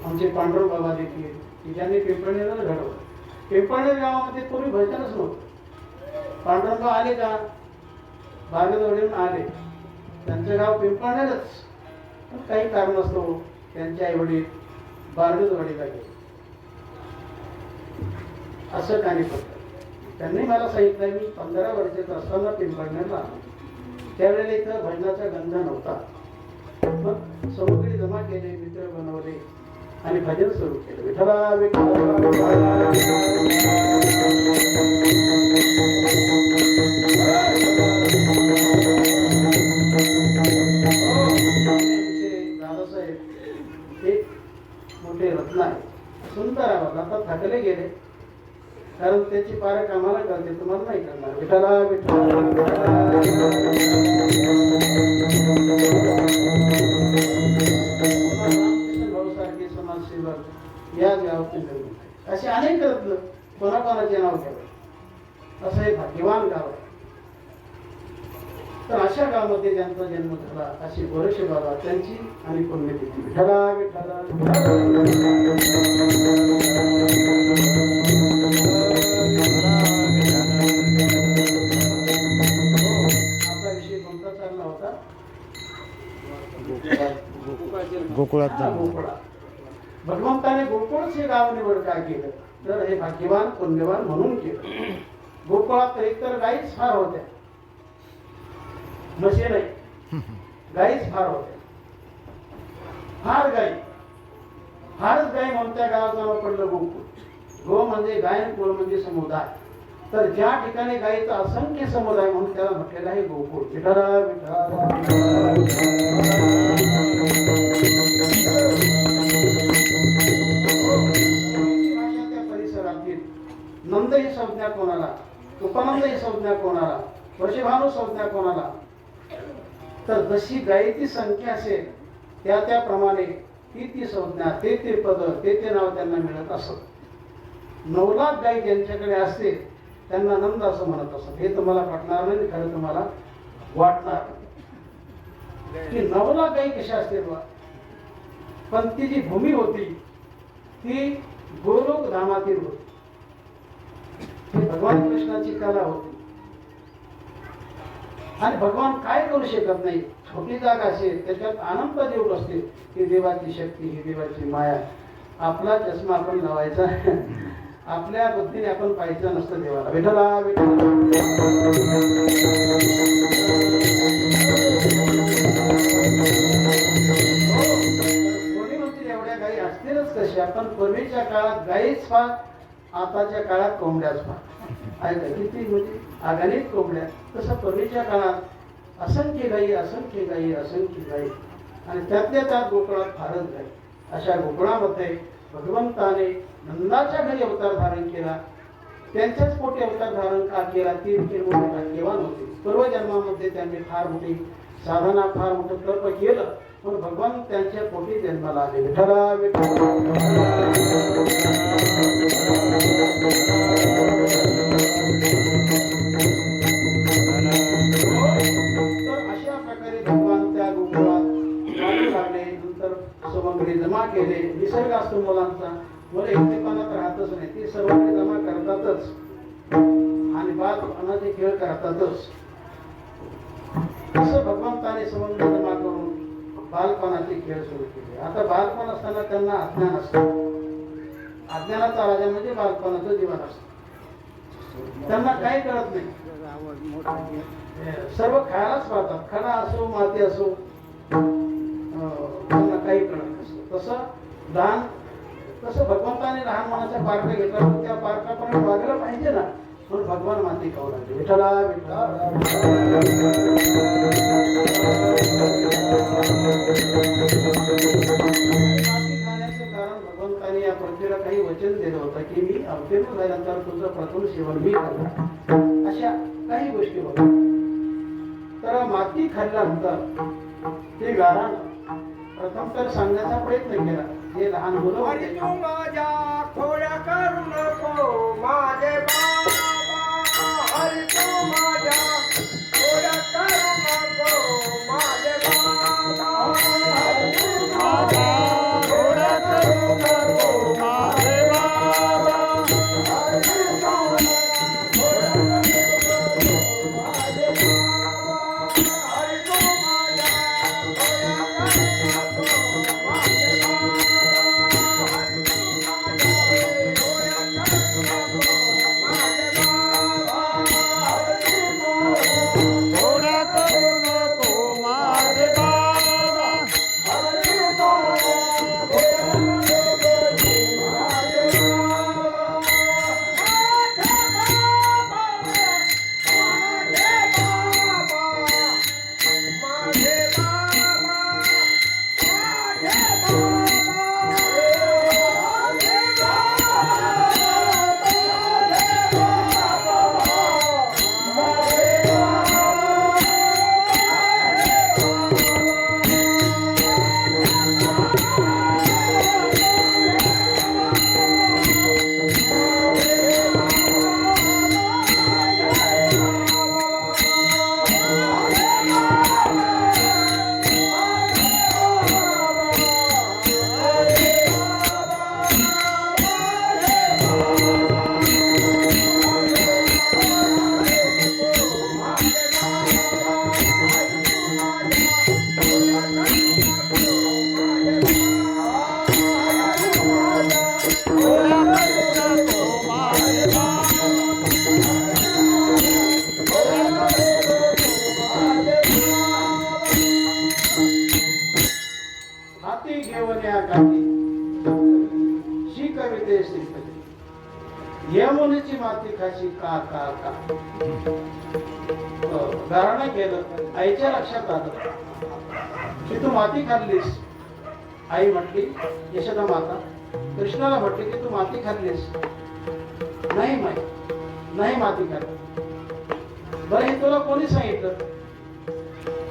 आमचे पांडुरंग बाबा देखील की ज्यांनी पिंपळनेरला घडवलं. पिंपळनेर गावामध्ये पूर्वी भजनच नव्हतं. पांडुरंग आले का बागेजवळून आले, त्यांचं गाव पिंपळनेरच, पण काही कारणास्तव त्यांचे आई वडील बारगजवाडीला गेले. असं काही पडलं. त्यांनी मला सांगितलं मी 15 वर्षाचा असताना पिंपळनेरला आलो. त्यावेळेला इथं भजनाचा गंध नव्हता. मग समुद्री जमा केले, मित्र बनवले आणि भजन सुरू केलं. विठ्ठला विठ्ठला दादासाहेब एक मोठे रत्न आहे, सुंदर आवाज. आता थकले गेले कारण त्याची पार कामाला करते, तुम्हाला नाही करणार. विठ्ठला रामकृष्ण भाऊ सारखे समाजसेवक या गावातील निर्मित असे अनेक रत्न कोणाकोणाचे नाव घ्यावे, असं हे भाग्यवान गाव आहे. तर अशा गावामध्ये ज्यांचा जन्म झाला अशी गोरक्षे बाबा, त्यांची आणि पुण्यतिथी. विठ्ठला विठ्ठला आपला विषय कोणता चालला होता? गोकुळात गोकुळा. भगवंताने गोकुळच हे गाव निवड काय केलं तर हे भाग्यवान पुण्यवान म्हणून केलं. गोकुळात एकतर गाईच फार होत्या, म्हशी नाही, गाईच फार होत्या. फार गाई, फारच गाई म्हणून त्या गावाचं नाव पडलं गोकुळ. गो म्हणजे गाय, कुळ म्हणजे समुदाय. तर ज्या ठिकाणी गायीचा असंख्य समुदाय म्हणून त्याला म्हटलेलं आहे गोकुळ. विठ्ठला त्या परिसरातील नंद ही संज्ञा कोणाला, उपनंद ही संज्ञा कोणाला, वृषभानु संज्ञा कोणाला. तर जशी गायीची संख्या असेल त्या त्याप्रमाणे ती संज्ञा, ते पद, ते नाव त्यांना मिळत असत. 9 लाख गायी ज्यांच्याकडे असते त्यांना नंद असं म्हणत असत. हे तुम्हाला पटणार नाही, खरं तुम्हाला वाटणार की 9 लाख गायी कशा असते बा. पण ती जी भूमी होती ती गोलोक धामातील होती. ती भगवान कृष्णाची कला होती. आणि भगवान काय करू शकत नाही. छोटी जागा असेल त्याच्यात अनंत देव असते. ही देवाची शक्ती, ही देवाची माया. आपला चष्मा आपण लावायचा, आपल्या बुद्धीने आपण पाहायचं नसतं देवाला. विठ्ठला कोणी म्हणतील एवढ्या गायी असतीलच कशा. पण पूर्वीच्या काळात गायीच फार, आताच्या काळात कोंबड्याच फार. ऐका किती म्हणजे अगणित कोंबड्या. तसं पूर्वीच्या काळात असंख्य गायी, असंख्य गायी, असंख्य गायी. आणि त्यातल्या त्यात गोकुळात फारच गायी. अशा गोकुळामध्ये भगवंताने नंदाच्या घरी अवतार धारण केला. त्यांच्याच पोटी अवतार धारण का केला ती मोठे भाग्यवान होते. पूर्वजन्मामध्ये त्यांनी फार मोठी साधना, फार मोठं तप केलं, पण भगवान त्यांच्या पोटी जन्माला आले. विठ्ठला अशा प्रकारे भगवान त्या गोकुळात लागले. नंतर सवंगडी जमा केले. निसर्ग असतो मुलांचा, मुलं एकमेकांना राहतच नाही, ती सर्वांनी जमा करतातच आणि बालपणाचे खेळ करतातच. तसं भगवंताने सवंगडी जमा करून बालपणाचे खेळ सुरू केले. आता बालपण असताना त्यांना अज्ञान असतं. अज्ञानाचा राजा म्हणजे बालपणाचं जीवन असतं. त्यांना काही कळत नाही. सर्व खायलाच पाहतात. खडा असो, माती असो, त्यांना काही कळत नसतं. तसं भगवंताने लहान मनाचा पारखा घेतला, त्या पारखापर्यंत वागलं पाहिजे ना, म्हणून भगवान माती खाऊ लागले. विठ्ठला विठ्ठला माती खाण्याचं कारण भगवंताने या पृथ्वीला काही वचन दिलं होतं की मी अवतीर्ण झाल्यानंतर तुझं प्रथम सेवन मी करणार. अशा काही गोष्टी होत्या. तर माती खाल्ल्यानंतर ते गाराण प्रथम तर सांगण्याचा प्रयत्न केला जे लहान मुलं हरी होते तू माझ्या खोड्या करू नको माझे बाबा हरी तू माझ्या खोड्या करू नको माझे बाबा हरी तू माझ्या खोड्या करू नको माझे बाबा हरी तू माझ्या खोड्या करू नको माझे बाबा हरी तू माझ्या खोड्या करू नको माझे थोडा करू नको माझे बाबा हाती घेऊन या काठी शिकविते श्रीपती यमुनेची माती खाशी का का का धारणा केलं आईच्या लक्षात आलं की तू माती खाल्लीस आई म्हटली यशोदा माता कृष्णाला म्हटली की तू माती खाल्लीस नाही माई नाही माती खाल्ली बरं हे तुला कोणी सांगितलं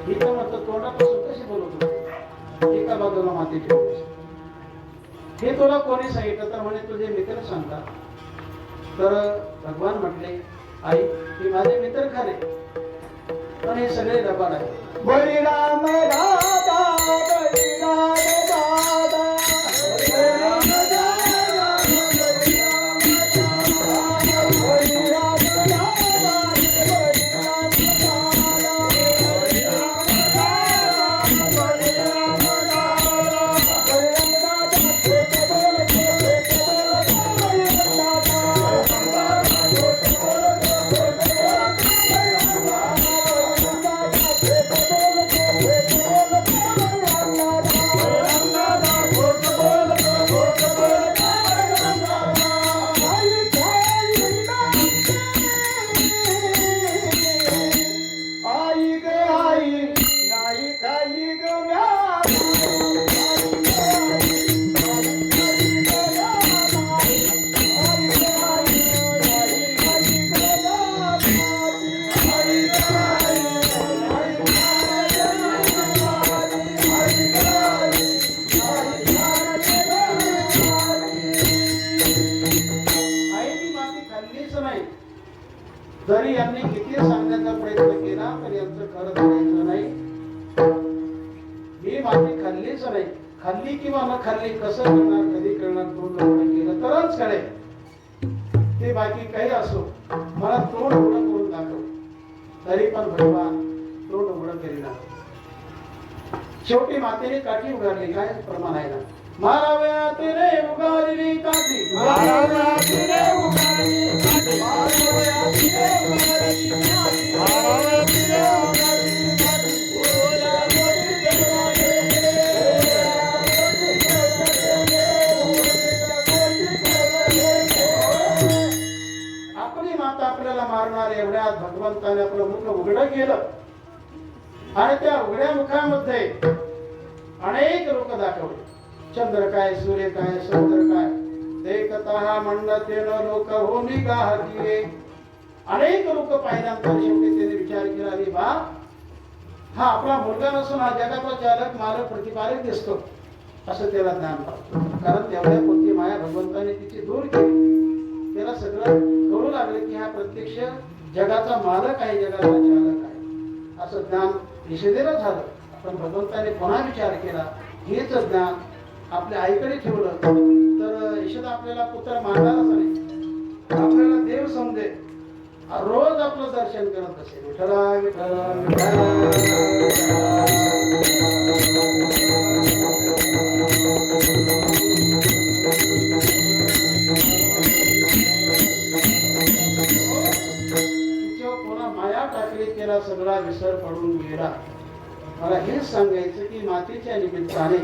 ही तर म्हणतो तोंडापासून कशी बोलत होती एका बाजूला माती ठेवलीस हे तुला कोणी सांगितलं तर म्हणे तुझे मित्र सांगतात तर भगवान म्हटले आई हे माझे मित्र खरे पण हे सगळे लबाड आहे बळीराम दादा बळीराम दादा बळीराम दादा बळीराम दादा बळीराम दादा बळीराम दादा बळीराम आई ग आई नाही खाली ग आईने माती खाल्लीच नाही जरी यांनी किती सांगण्याचा प्रयत्न केला तर यांचं खरं करायचं नाही ही माती खाल्लीच नाही खाल्ली किंवा न खाल्ली कसं करणार कधी करणार तोंड उघडं केलं तरच कळेल ते बाकी काही असो मला तोंड उघडं करून दाखव तरी पण भगवान तोंड उघडं करीना शेवटी मातेने काठी उघडली काय प्रमाण आहे ना माराव्या तेरे उगारली काठी माराव्या तिरे उगारी काठी माराव्या तिरे उगारी काठी माराव्या तिरे उगारी काठी ओला मोठी आपली माता आपल्याला मारणार एवढ्यात भगवंताने आपलं मुख उघडं केलं आणि त्या उघड्या मुखामध्ये अनेक लोक दाखवले चंद्र काय सूर्य काय समुद्र काय देखता मंडतेन लोक हो निगाह किए अनेक लोक पाहिल्यानंतर शेवटी त्याने विचार केला अरे बा हा आपला मुलगा नसून हा जगाचा चालक मालक प्रतिपालक दिसतो असं त्याला ज्ञान पाहतो. कारण तेवढ्या कोणती माया भगवंताने तिची दूर केली. त्याला सगळं कळू लागलं की हा प्रत्यक्ष जगाचा मालक आहे, जगाचा चालक आहे असं ज्ञान यशोदेला झालं. पण भगवंताने पुन्हा विचार केला, हेच ज्ञान आपल्या आईकडे ठेवलं तर यशोदा आपल्याला पुत्र मानणारच नाही, आपल्याला देव समजे, रोज आपलं दर्शन करत असेल. विठ्ठला विठ्ठला तिच्यावर पुन्हा माया टाकली, त्याला सगळा विसर पडून गेला. मला हेच सांगायचं की मातेच्या निमित्ताने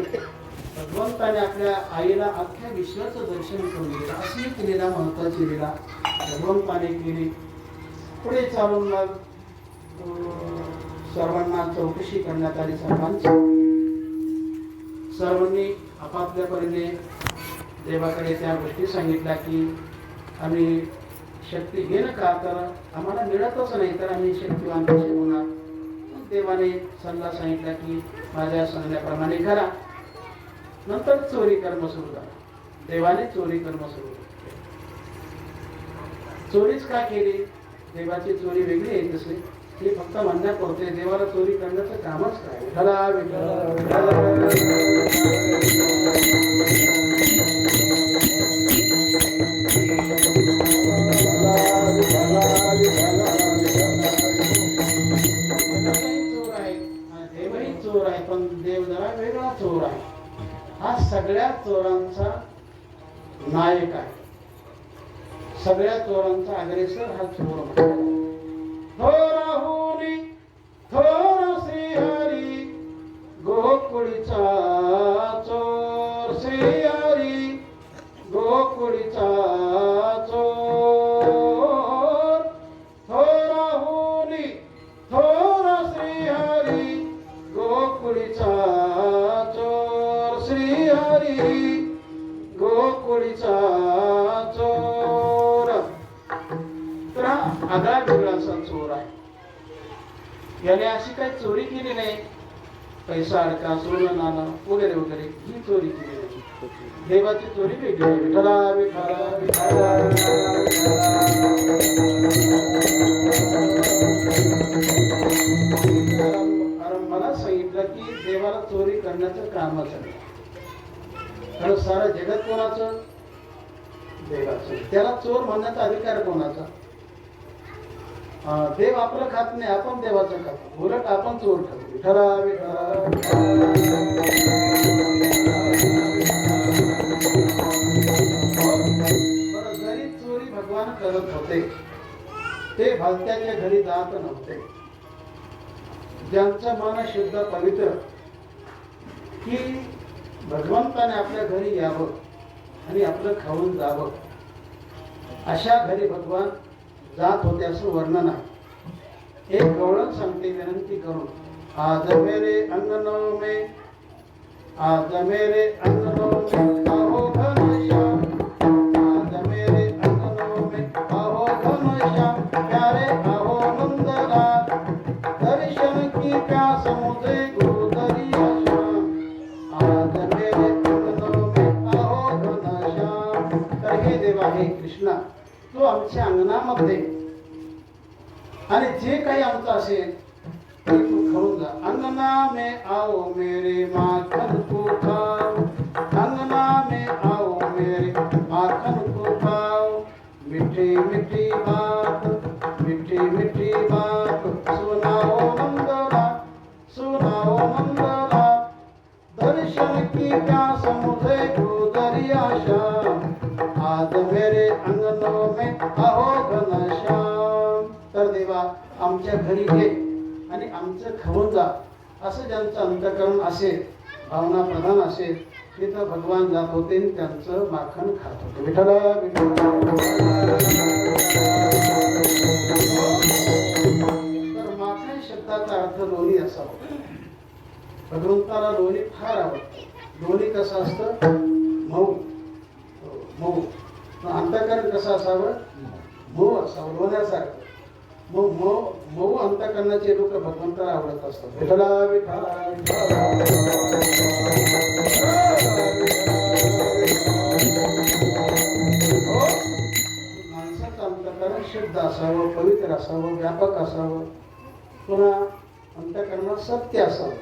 भगवंताने आपल्या आईला अख्ख्या विश्वाचं दर्शन करून दिलं. अशी एक लीला, महत्वाची लीला भगवंताने केली. पुढे चालून मग सर्वांना चौकशी करण्यात आली. सर्वांनी आपापल्या परीने देवाकडे त्या गोष्टी सांगितल्या की आम्ही शक्ती घेणं का, तर आम्हाला मिळतच नाही, तर आम्ही शक्तिवान कसे होणार. देवाने सल्ला सांगितला की माझ्या सांगण्याप्रमाणे करा. नंतर चोरी कर्म सुरू झाला. देवाने चोरी कर्म सुरू केले. चोरीच का केली? देवाची चोरी वेगळी आहे तसे, हे फक्त म्हणण्यात होते. देवाला चोरी करण्याचं कामच काय. विठ्ठला विठ्ठला चोर आहे, पण देव जरा वेगळा चोर आहे. हा सगळ्या चोरांचा नायक आहे, सगळ्या चोरांचा अग्रेसर हा चोर. थोराहुनी थोर श्रीहरी गोकुळीचा चोर, श्रीहरी गोकुळीचा चोर. थोराहुनी थोर श्रीहरी गोकुळीचा चोर, श्रीहरी गोकुळीचा चोर. तर हा आगळा वेगळाचा चोर आहे. याने अशी काही चोरी केली नाही, पैसा अडका, सोनं नाणं वगैरे वगैरे, ही चोरी केली नाही. देवाची चोरी वेगळी आहे. विठ्ठला विठ्ठला विठ्ठला मला सांगितलं की देवाला चोरी करण्याचं कामच आहे. कारण सारं जगत कोणाचं? देवाचं. त्याला चोर म्हणण्याचा अधिकार कोणाचा? देव आपलं खात नाही, आपण देवाचं खातो. उलट आपण चोर खातो. विठ्ठला विठ्ठला जरी चोरी भगवान करत होते, ते भलत्याच्या घरी जात नव्हते. ज्यांचं मन शुद्ध पवित्र की भगवंताने आपल्या घरी यावं आणि आपलं खाऊन जावं, अशा घरी भगवान जात होते असं वर्णन आहे. एक गवळण सांगते विनंती करून. आज मेरे अंगनों में, आज मेरे अंगनों में आहो घनश्याम, आज मेरे अंगनों में आहो घनश्याम, प्यारे आहो नंदलाल, दर्शन की प्यास मुझे गोदरिया श्याम, आज मेरे अंगनों में आहो घनश्याम. तर हे देवा, हे कृष्णा, तू आमच्या अंगणामध्ये आणि जे काही आमचं असेल ते तू खाऊन जा. अंगना में आओ मेरे माखन को खाओ, अंगना में आओ मेरे माखन को खाओ, मीठी मीठी बात, मीठी मीठी बात सुनाओ नंदला, सुनाओ नंदला, दर्शन की प्यास मुझे गोदरिया श्याम, आज मेरे अंगनों में आहो घनश्याम. तर देवा, आमच्या घरी ये आणि आमचं खाऊन जा. असं ज्यांचं अंतःकरण असेल, भावना प्रधान असेल, तिथं भगवान जात होते आणि त्यांचं माखण खात होते. विठ्ठला तर माखण शब्दाचा अर्थ लोणी असा होता. भगवंताला लोणी फार आवडतं. लोणी कसं असतं? मऊ मऊ. अंतःकरण कसं असावं? मऊ असावं, लोण्यासारखं. मऊ अंतकरणाचे लोक भगवंताला आवडत असतात. विठ्ठला विठ्ठला हो, माणसाचं अंतकरण शुद्ध असावं, पवित्र असावं, व्यापक असावं, पुन्हा अंतकरणात सत्य असावं,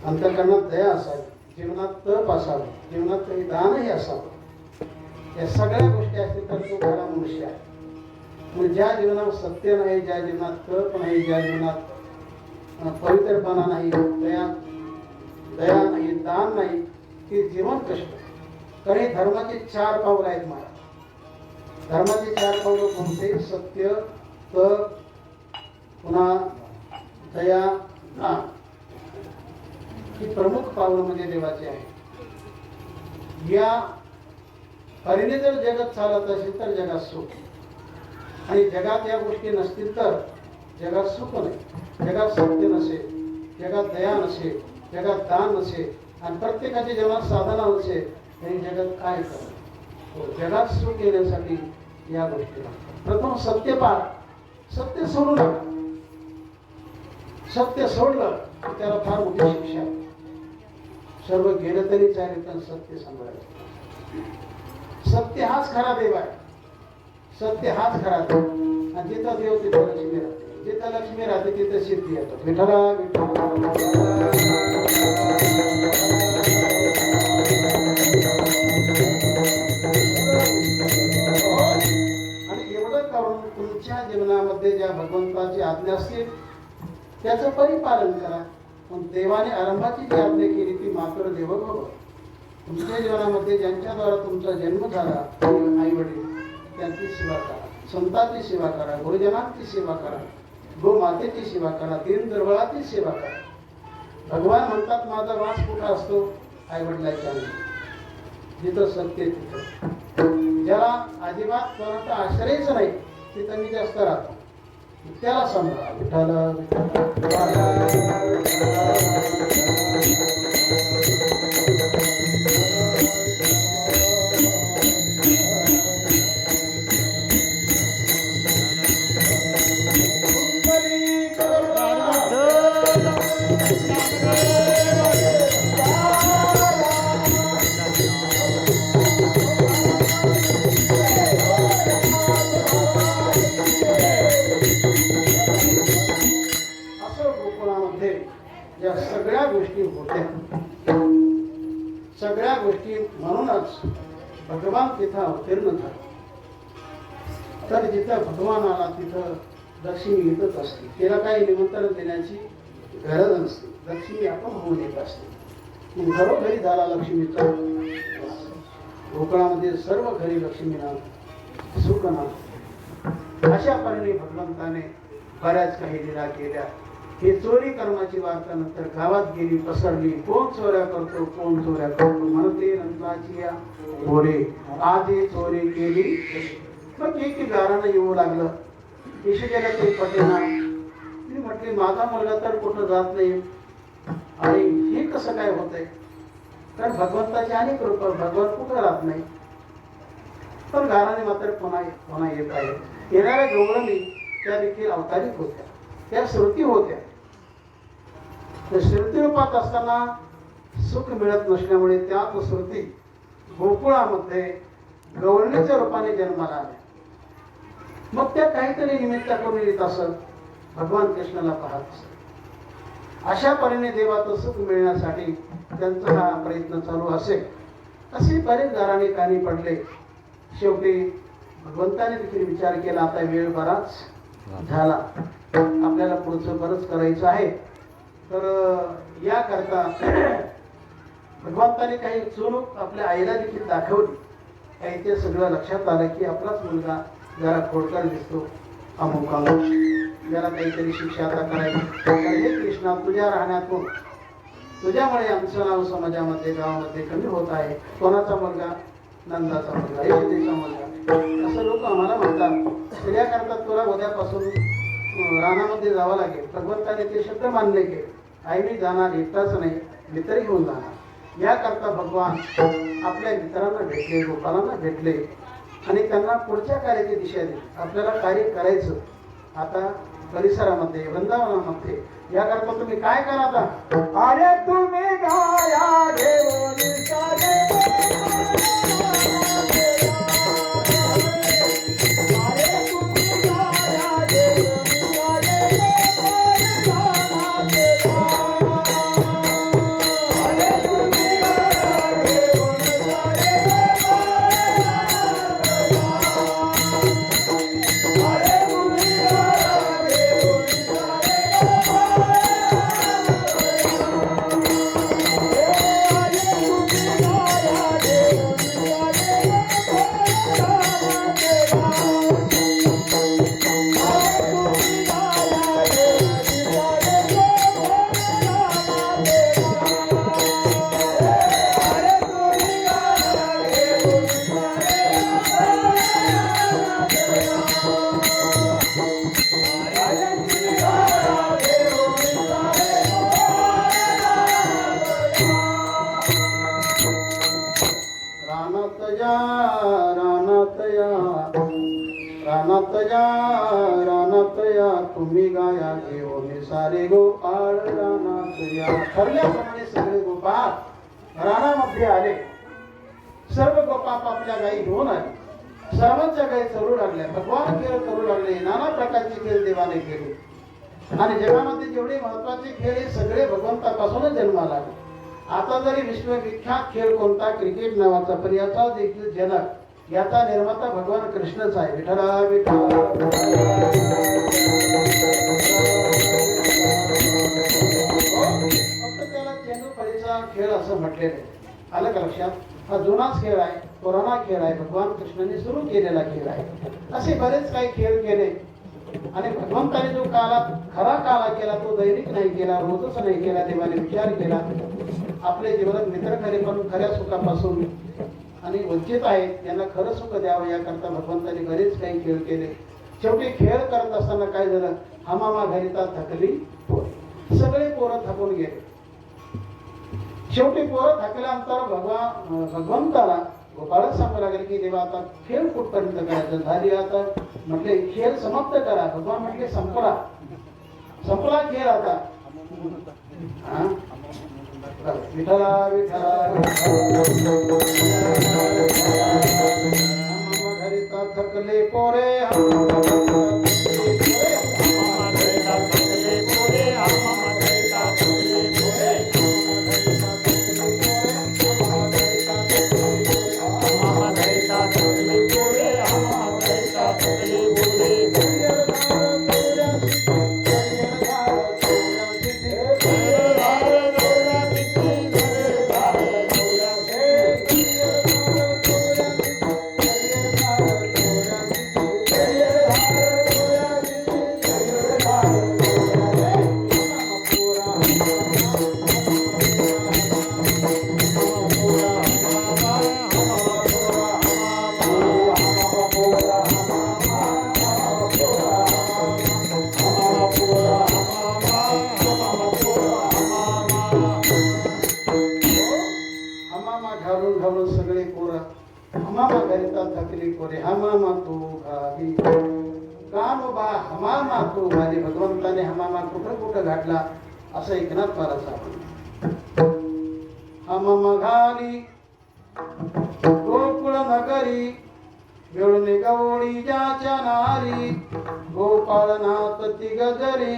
अंतकरणात दया असावी, जीवनात तप असावं, जीवनात काही दानही असावं. या सगळ्या गोष्टी असतील तर तो खरा मनुष्य आहे. म्हणजे ज्या जीवनात सत्य नाही, ज्या जीवनात तप नाही, ज्या जीवनात पवित्रपणा नाही, दया नाही, दान नाही, ते जीवन कष्ट. कारण हे धर्माचे 4 पाऊल आहेत महाराज. धर्माचे 4 पाऊल कोणते? सत्य, तप, पुन्हा दया, दान. ही प्रमुख पाऊल म्हणजे देवाचे आहे. या परीने जर जगत चालत असेल तर जगात सुख, आणि जगात या गोष्टी नसतील तर जगात सुख नाही. जगात सत्य नसेल, जगात दया नसेल, जगात दान नसेल, आणि प्रत्येकाच्या जीवनात साधना नसेल, तरी जगात काय करणार? जगात सुख येण्यासाठी या गोष्टी लागतात. प्रथम सत्य पाळा, सत्य सोडू नका. सत्य सोडलं तर त्याला फार मोठी शिक्षा. सर्व गेलं तरी चालेल पण सत्य सांभाळायचं. सत्य हाच खरा देव आहे. सत्य हाच खरा देव. आणि जिथं देव तिथं लक्ष्मी राहते, जिथं लक्ष्मी राहते तिथं सिद्धी येतात. विठ्ठला विठ्ठला. आणि एवढं करून तुमच्या जीवनामध्ये ज्या भगवंताची आज्ञा असतील त्याचं परिपालन करा. पण देवाने आरंभाची जी आज्ञा केली ती मात्र देव भव. तुमच्या जीवनामध्ये ज्यांच्याद्वारा तुमचा जन्म झाला, आई वडील, त्यांची सेवा करा, संतांची सेवा करा, गुरुजनांची सेवा करा, गोमातेची सेवा करा, दीन दुर्बळाची सेवा करा. भगवान म्हणतात माझा वास कुठं असतो? आई वडिलांच्या जिथं सत्य तिथं. ज्याला अजिबात कोणाचा आश्रयच नाही तिथं मी जास्त राहतो. त्याला सांभाळा. विठ्ठला या सगळ्या गोष्टी होत्या. सगळ्या गोष्टी म्हणूनच भगवान तिथं अवतीर्ण झाला. तर जिथं भगवान आला तिथं लक्ष्मी येतच असते. तिला काही निमंत्रण देण्याची गरज नसते. लक्ष्मी आपण होऊन येत असते. घरोघरी झाला लक्ष्मीचा. गोकुळामध्ये सर्व घरी लक्ष्मीला सुख ना. अशा परीने भगवंताने बऱ्याच काही लीला केल्या. ही चोरी कर्माची वार्ता नंतर गावात गेली, पसरली. कोण चोऱ्या करतो, कोण चोऱ्या करतो म्हणते नंदाची या पोरे आधी चोरी केली. मग एक गारानं येऊ लागलं. यशोदेला ते पटेना. मी म्हटली माझा मुलगा तर कुठं जात नाही आणि हे कसं काय होतंय? कारण भगवंताची अनेक रूप, भगवान कुठं राहत नाही. पण गाराने मात्र पुन्हा येत आहे. येणाऱ्या गवळणी त्या देखील अवतारिक होत्या, त्या श्रुती होत्या. श्रुती रूपात असताना सुख मिळत नसल्यामुळे त्याच श्रुती गोकुळामध्ये गवळणीच्या रूपाने जन्माला आल्या. मग त्या काहीतरी निमित्त करून येत असत. भगवान कृष्णाला पाहत असत. अशा परीने देवाचं सुख मिळण्यासाठी त्यांचा हा प्रयत्न चालू असेल. असे बरेच गाराने कानी पडले. शेवटी भगवंताने देखील विचार केला आता वेळ बराच झाला, आपल्याला पुढचं बरंच करायचं आहे. तर याकरता भगवंताने काही चूक आपल्या आईला देखील दाखवली. काही ते सगळं लक्षात आलं की आपलाच मुलगा जरा खोडकर दिसतो, अमुक अमुक, जरा काहीतरी शिक्षा आता करायची. हे कृष्णा तुझ्या राहण्यातून तुझ्यामुळे आमचं नाव समाजामध्ये गावामध्ये कमी होत आहे. कोणाचा मुलगा? नंदाचा मुलगा, यशोदेचा मुलगा, असं लोक आम्हाला म्हणतात. त्याकरता तुला उद्यापासून रानामध्ये जावं लागेल. भगवंताने ते शब्द मानले की आई मी जाणार, एकटाच नाही मित्र घेऊन जाणार. याकरता भगवान आपल्या मित्रांना भेटले, गोपालांना भेटले आणि त्यांना पुढच्या कार्याची दिशा दिली. आपल्याला कार्य करायचं आता परिसरामध्ये वृंदावनामध्ये याकरता तुम्ही काय करा आता अरे तुम्ही गाया घेऊन चाले अरे तुम्ही गाया घेऊन चाले अरे तुम्ही गाया घेऊन चाले अरे तुम्ही गाया घेऊन रानात या तुम्ही गाया घेऊन सारे गोपाळ रानात या. ठरल्याप्रमाणे सगळे गोपाळ रानामध्ये आले. सर्व गोपाळ आपल्या गायी घेऊन आले. सर्वांच्या गायी चरू लागल्या. भगवान खेळ करू लागले. नाना प्रकारचे खेळ देवाने केले आणि जगामध्ये जेवढे महत्वाचे खेळ हे सगळे भगवंतापासूनच जन्माला आले. आता जरी विश्वविख्यात खेळ कोणता क्रिकेट नावाचा, पण याचा देखील जनक याचा निर्माता भगवान कृष्णच आहे. विठ्ठला विठ्ठला फक्त त्याला चेंडूफळीचा खेळ असं म्हटलेलं आहे. आलं का लक्षात? हा जुनाच खेळ आहे, पुराणा खेळ आहे, भगवान कृष्णाने सुरू केलेला खेळ आहे. असे बरेच काही खेळ केले आणि भगवंताने जो खरा काला केला तो दैनिक नाही केला, रोजच नाही केला. देवाने विचार केला आपले जीवनात मित्र खरे पण खऱ्या सुखापासून आणि वंचित आहेत त्यांना खरं सुख द्यावं याकरता भगवंताने बरेच काही खेळ केले. शेवटी खेळ करत असताना काय झालं? हमामा घरिता थकली पोर. सगळे पोरं थकून गेले. शेवटी पोरं थकल्यानंतर भगवंताला गोपाळच सांगू लागले की देवा आता खेळ कुठपर्यंत करायचं झाली. आता म्हटले खेळ समाप्त करा. भगवान म्हटले संपला खेळ आता. विठ्ठला विठ्ठला घरिता थकले पोरे सगळे पोरं हमामा घरिता थकली पोरे हमामा तू घाली कानोबा हमामा तू घाली. भगवंताने हमामा कुठं कुठं घातला असं एकनाथ महाराज हमामा घाली गोकुळ नगरी मिळून गवळी ज्याच्या नारी गोपाळनाथ ती गजरी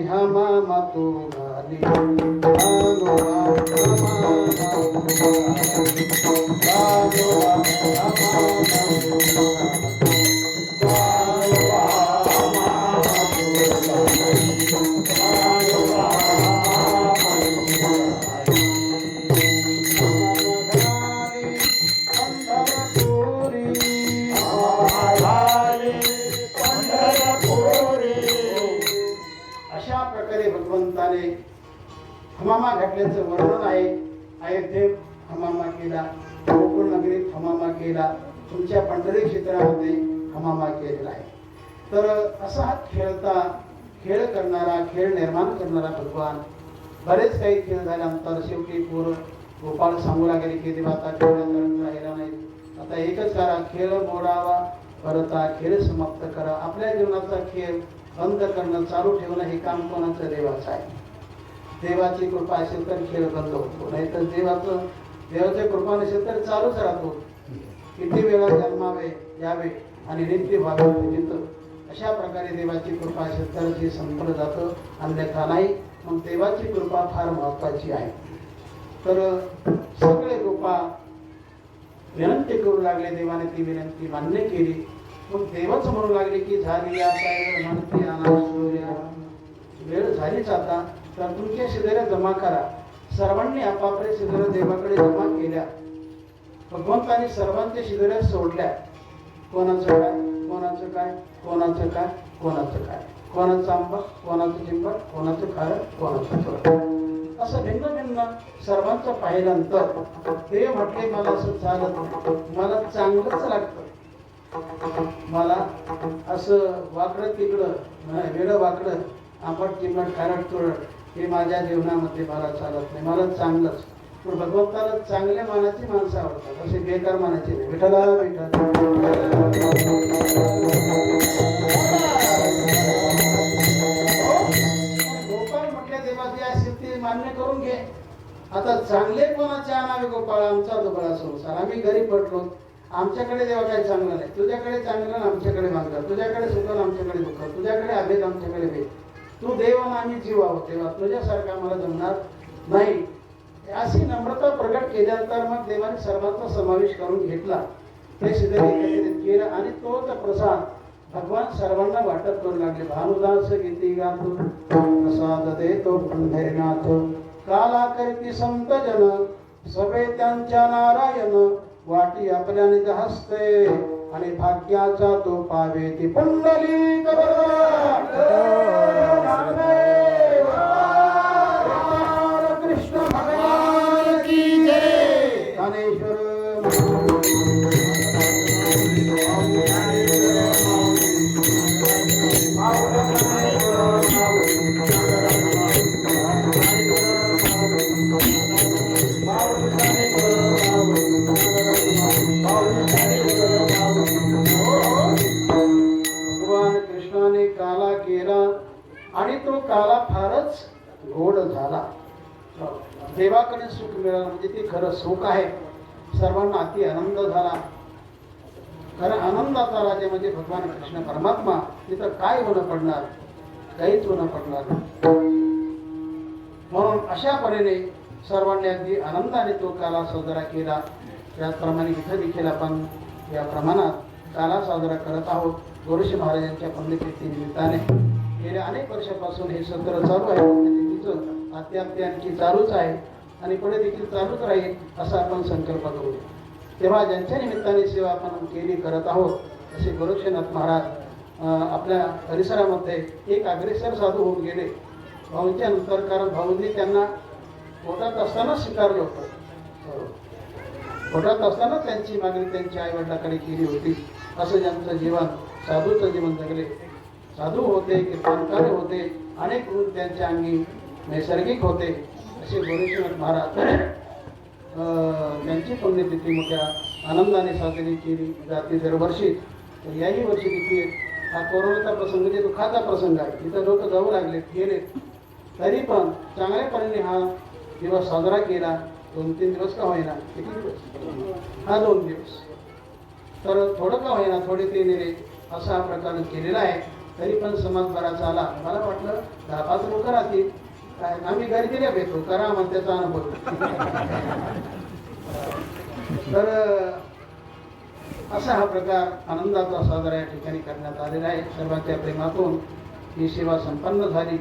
हमामा तू घाली अशा प्रकारे भगवंताने हमामा घातल्याचं वर्णन आहे. अयोध्येत हमामा केला, गोकुळ नगरीत हमामा केला, तुमच्या पंढरी क्षेत्रामध्ये हमामा केलेला आहे. तर असा हा खेळ करणारा, खेळ निर्माण करणारा भगवान. बरेच काही खेळ झाल्यानंतर शेवटी गोपाळ सांगू लागले की देवा आता खेळ राहिला नाही, आता एकच करा, खेळ मोडावा परत हा खेळ समाप्त करा. आपल्या जीवनाचा खेळ बंद करणं, चालू ठेवणं हे काम कोणाचं? देवाचं आहे. देवाची कृपा असेल तर खेळ बंद होतो, नाही तर देवाची कृपा नसेल तर चालूच राहतो. किती वेळा जन्मावे यावे आणि नित्य व्हावे निमित्त. अशा प्रकारे देवाची कृपा असेल तर हे संपलं जातं, अन्यथा नाही. मग देवाची कृपा फार महत्वाची आहे. तर सगळे कृपा विनंती करू लागले. देवाने ती विनंती मान्य केली. मग देवच म्हणू लागले की झाली आता म्हणते अनासूर्या, वेळ झालीच आता, तर तुमच्या शिदऱ्या जमा करा. सर्वांनी आपापल्या शिदऱ्या देवाकडे जमा केल्या. भगवंतांनी सर्वांच्या शिदऱ्या सोडल्या. कोणाचं काय, कोणाचं काय, कोणाचं काय, कोणाचं काय, कोणाचं आंबा, कोणाचं चिंबट, कोणाचं खारं, कोणाचं चोर, असं भिन्न भिन्न सर्वांचं पाहिल्यानंतर ते म्हटले मला असं चालत नाही, मला चांगलंच लागतं. मला असं वाकडं तिकडं वेडं वाकडं आंबट चिंबट खारट चोरट हे माझ्या जीवनामध्ये मला चालत नाही, मला चांगलंच. पण भगवंताला चांगल्या मानाची माणसं आवडतात, असे बेकार मानाची नाही. विठ्ठला गोपाळ म्हटल्या देवाची असेल ती मान्य करून घे. आता चांगले कोणाचे आणावे गोपाळ, आमचा दुबळा संसार, आम्ही गरीब पडलो, आमच्याकडे देवा काही चांगलं नाही. तुझ्याकडे चांगलं आमच्याकडे मागलं, तुझ्याकडे सुख आमच्याकडे दुःख, तुझ्याकडे अभेद आमच्याकडे भेद. तू देव आणि आम्ही जीव आहोत तेव्हा तुझ्यासारखा मला जमणार नाही. अशी नम्रता प्रकट केल्यानंतर मग देवाने सर्वांचा समावेश करून घेतला. ते सिद्ध केलं आणि तोच प्रसाद भगवान सर्वांना वाटप करू लागले. भानुदास गीती गातो प्रसाद देतो पंढरीनाथ, काला करीती संत जन सभे त्यांच्या नारायण, वाटी आपल्या निज हस्ते आणि भाग्याचा तो पावे ती पुंडली कृष्ण भगवान की जय. ज्ञानेश्वर भगवान कृष्णाने काला केला आणि तो काला फारच गोड झाला. देवाकडे सुख मिळालं म्हणजे ते खरं सुख आहे. सर्वांना अति आनंद झाला. खरं आनंदाचा राजा म्हणजे भगवान कृष्ण परमात्मा. तिथं काय होणं पडणार? काहीच होणं पडणार. म्हणून अशा परीने सर्वांनी अगदी आनंदाने तो काला साजरा केला. त्याचप्रमाणे इथं देखील आपण या प्रमाणात काला साजरा करत आहोत. गोरक्षी महाराजांच्या पुण्यतिथी निमित्ताने गेल्या अनेक वर्षापासून हे सत्र चालू आहे. पुण्यतिथीचं अत्यात्य आणखी चालूच आहे आणि पुढे देखील चालूच राहील असा आपण संकल्प करू. तेव्हा ज्यांच्या निमित्ताने सेवा आपण केली करत आहोत असे गोरक्षनाथ महाराज आपल्या परिसरामध्ये एक अग्रेसर साधू होऊन गेले भाऊंच्या नंतर. कारण भाऊंनी त्यांना पोटात असताना स्वीकारलं होतं. पोटात असताना त्यांची मागणी त्यांच्या आईवडिलाकडे केली होती. असं ज्यांचं जीवन साधूचं जीवन जगले. साधू होते, कीर्तनकार होते, अनेक गुण त्यांच्या अंगी नैसर्गिक होते असे गोरक्षनाथ महाराज त्यांची पुण्यतिथी मोठ्या आनंदाने साजरी केली जाते दरवर्षी. तर याही वर्षी देखील हा कोरोनाचा प्रसंग म्हणजे दुःखाचा प्रसंग आहे. इथं लोक जाऊ लागले गेले तरी पण चांगल्यापणे हा दिवस साजरा केला. 2-3 दिवस का होईना, किती दिवस? हा 2 दिवस. तर थोडं का होईना, थोडे ते नेले असा हा प्रकार केलेला आहे. तरी पण समाज बराच आला. मला वाटलं 10-5 लोक राहतील काय, आम्ही गर्दीला भेटतो करा मग त्याचा अनुभव. तर असा हा प्रकार आनंदाचा साजरा या ठिकाणी करण्यात आलेला आहे. सर्वांच्या प्रेमातून ही सेवा संपन्न झाली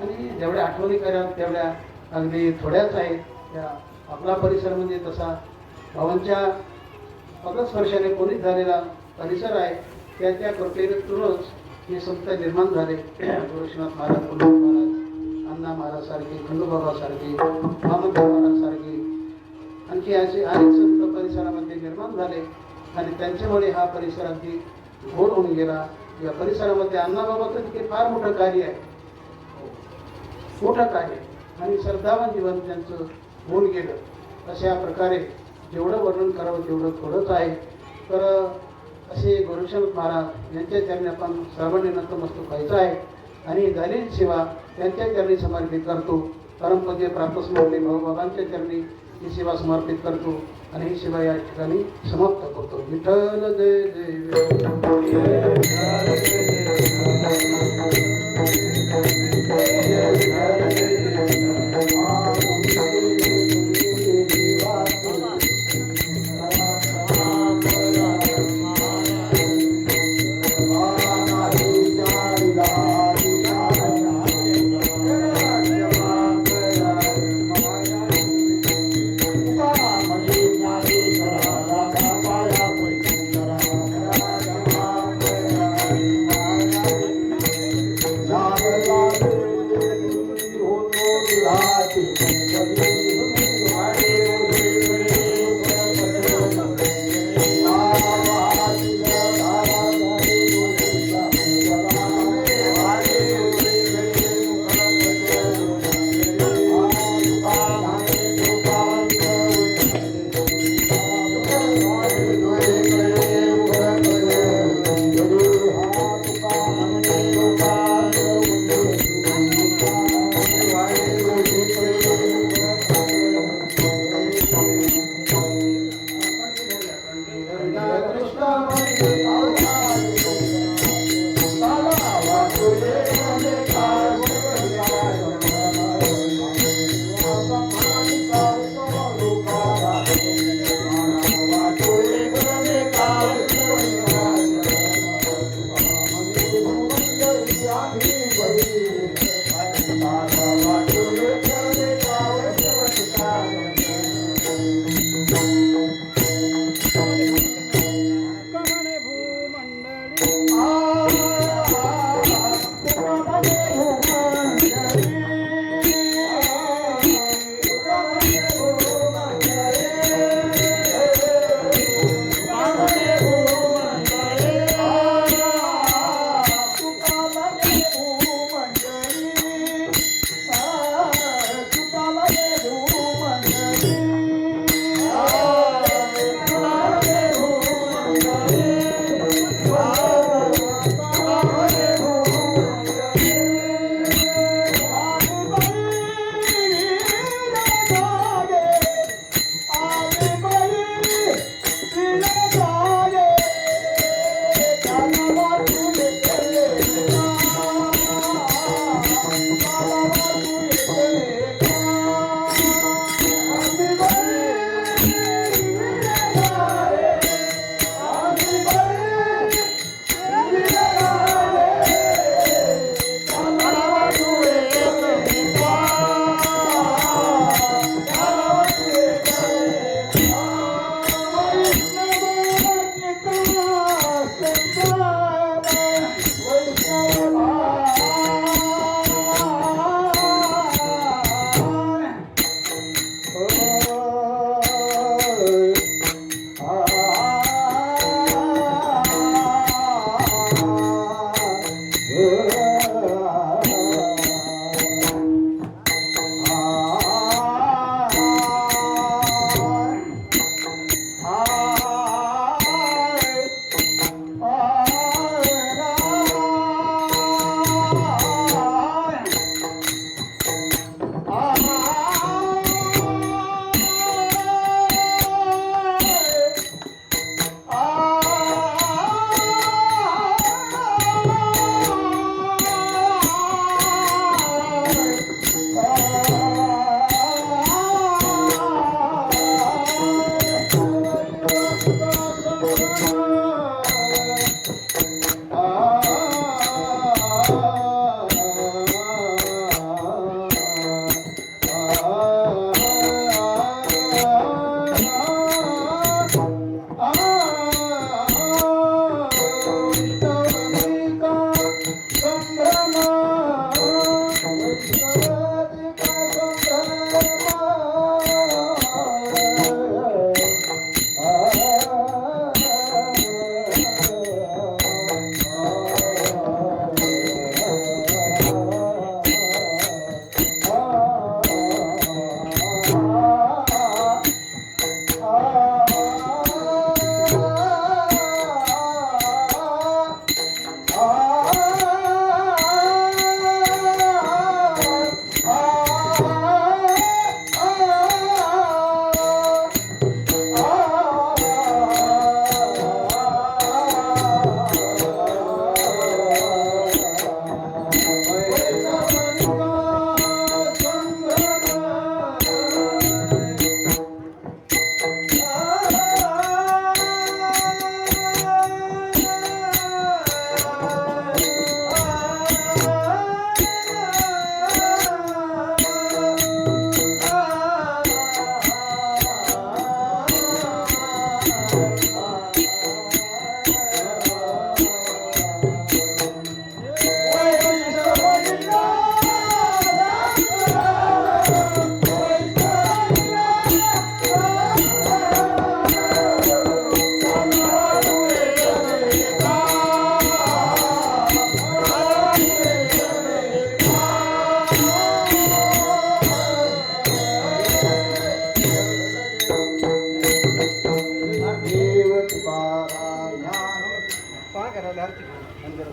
आणि जेवढ्या आठवणी कराल तेवढ्या अगदी थोड्याच आहेत. त्या आपला परिसर म्हणजे तसा भावांच्या पदस्पर्शाने कोणीच झालेला परिसर आहे. त्या कृपेतूनच हे संत निर्माण झाले. गोरक्षनाथ महाराज, पुंडलिक महाराज, अण्णा महाराज सारखे, खंडोबाबा सारखे, वामन महाराज सारखे आणखी असे अनेक संत परिसरामध्ये निर्माण झाले आणि त्यांच्यामुळे हा परिसर अगदी गोड होऊन गेला. या परिसरामध्ये अण्णाबाबाचं तिथे फार मोठं कार्य आहे, मोठं कार्य आणि श्रद्धावान जीवन त्यांचं होऊन गेलं. अशा प्रकारे जेवढं वर्णन करावं तेवढं थोडंच आहे. तर असे गोरक्षनाथ महाराज यांच्या चरणी आपण सर्वांनी नतमस्तक व्हायचं आहे आणि झालेली सेवा त्यांच्या चरणी समर्पित करतो. परमपूज्य प्रातस्मरणी भाऊबाबांच्या चरणी ही सेवा समर्पित करतो आणि ही सेवा या ठिकाणी समाप्त करतो. विठ्ठल जय जय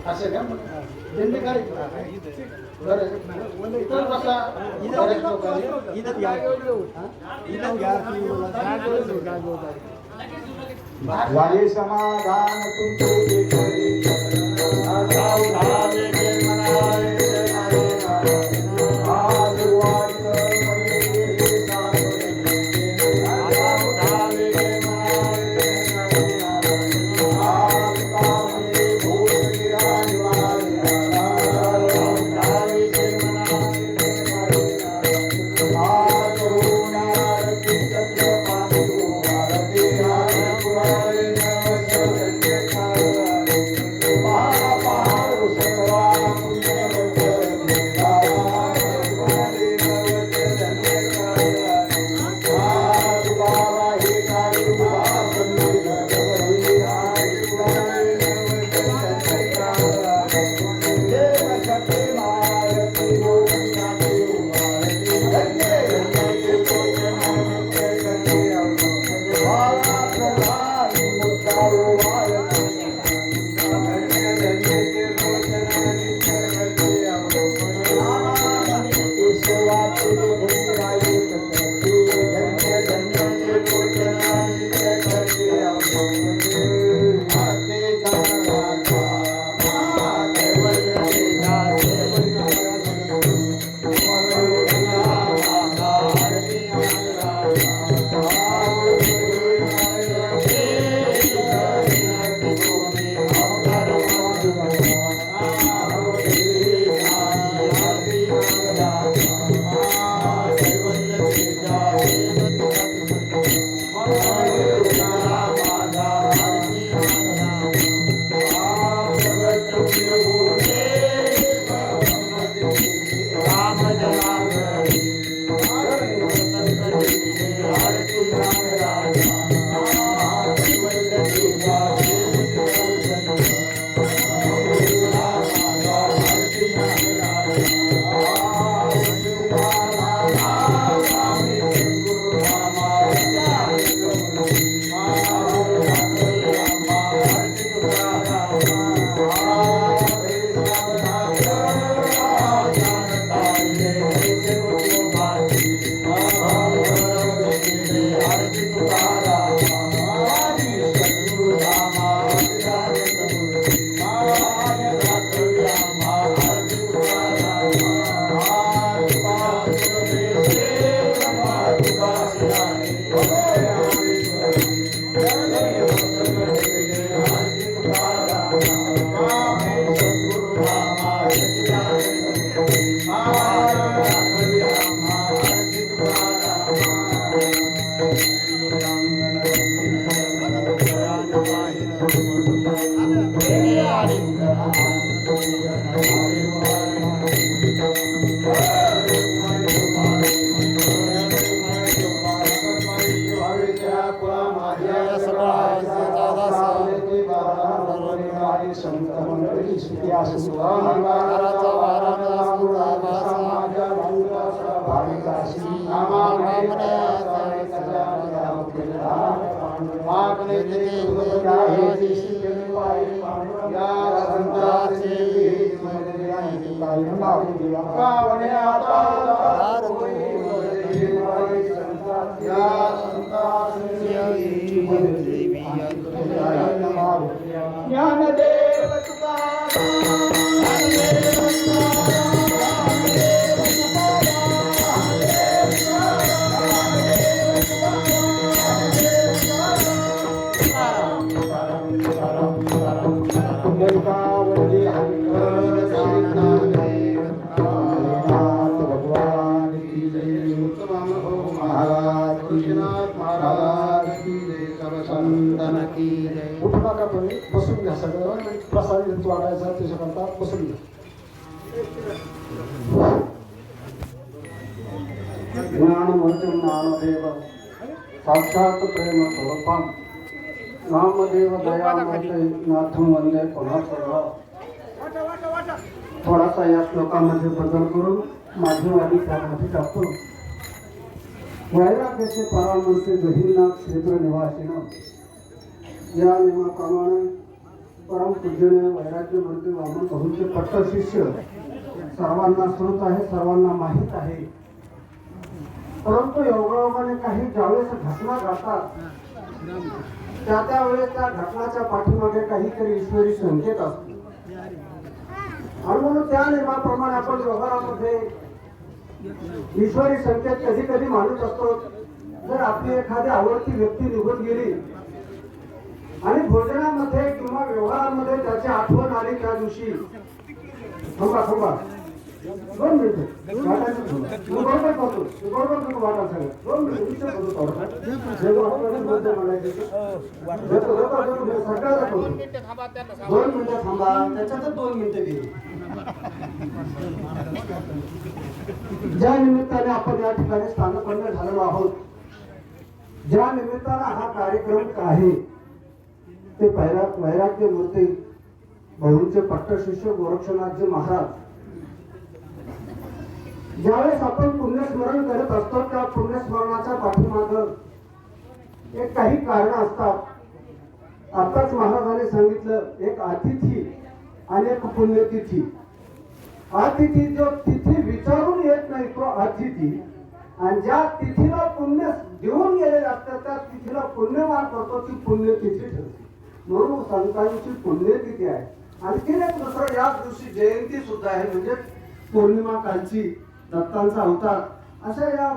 असं का दिंडी काय बरं इथं बसा बरेच लोकांनी वाले समाधान तुमचे साक्षात प्रेम स्वरूपम नामदेव दयामते नाथम वंदे पुन्हा थोडासा या श्लोकामध्ये बदल करून माझी वाणी त्यामध्ये टाकतो. वैराग्याचे परामर्श गहिनाथ क्षेत्र निवासीनं या नियमाप्रमाणे परम पूजनीय वैराग्य मूर्ती वामन भाऊंचे पट्ट शिष्य सर्वांना श्रोत आहे, सर्वांना माहीत आहे. परंतु योगायोगाने काही ज्यावेळेस घटना घडतात त्यावेळेस त्या घटनाच्या पाठीमागे काहीतरी ईश्वरी संकेत असतो. आणि म्हणून त्या नियमाप्रमाणे आपण व्यवहारामध्ये ईश्वरी संकेत कधी कधी मानत असतो. जर आपली एखादी आवडती व्यक्ती निघून गेली आणि भोजनामध्ये किंवा व्यवहारामध्ये त्याची आठवण आली त्या दिवशी, थांबा 2 मिनिटं वाटायचं बरोबर करतो, बरोबर तुम्ही वाटा सगळं 2 मिनिटं विचार करतो थोडंसं सगळ्याला करतो 2 मिनिटं थांबा, त्याच्यातच 2 मिनिटं गेली. ज्या निमित्ताने आपण या ठिकाणी स्थानपन्न झालेलो आहोत, ज्या निमित्ताने हा कार्यक्रम आहे ते वैराग्य मूर्ती भाऊंचे पट्टशिष्य गोरक्षनाथजी महाराज. ज्यावेळेस आपण पुण्यस्मरण करत असतो त्या पुण्यस्मरणाच्या पाठीमागं एक काही कारण असतात. आताच महाराजांनी सांगितलं, एक अतिथी आणि एक पुण्यतिथी. अतिथी जो तिथी विचारून येत नाही तो अतिथी, आणि ज्या तिथीला पुण्य देऊन गेलेले असतात त्या तिथीला पुण्यवान करतो ती पुण्यतिथी ठरते. म्हणून संतांची पुण्यतिथी आहे. आणखीन एक दुसरं याच दिवशी जयंती सुद्धा आहे, म्हणजे पौर्णिमा कालची दत्तांचा अवतार. अशा या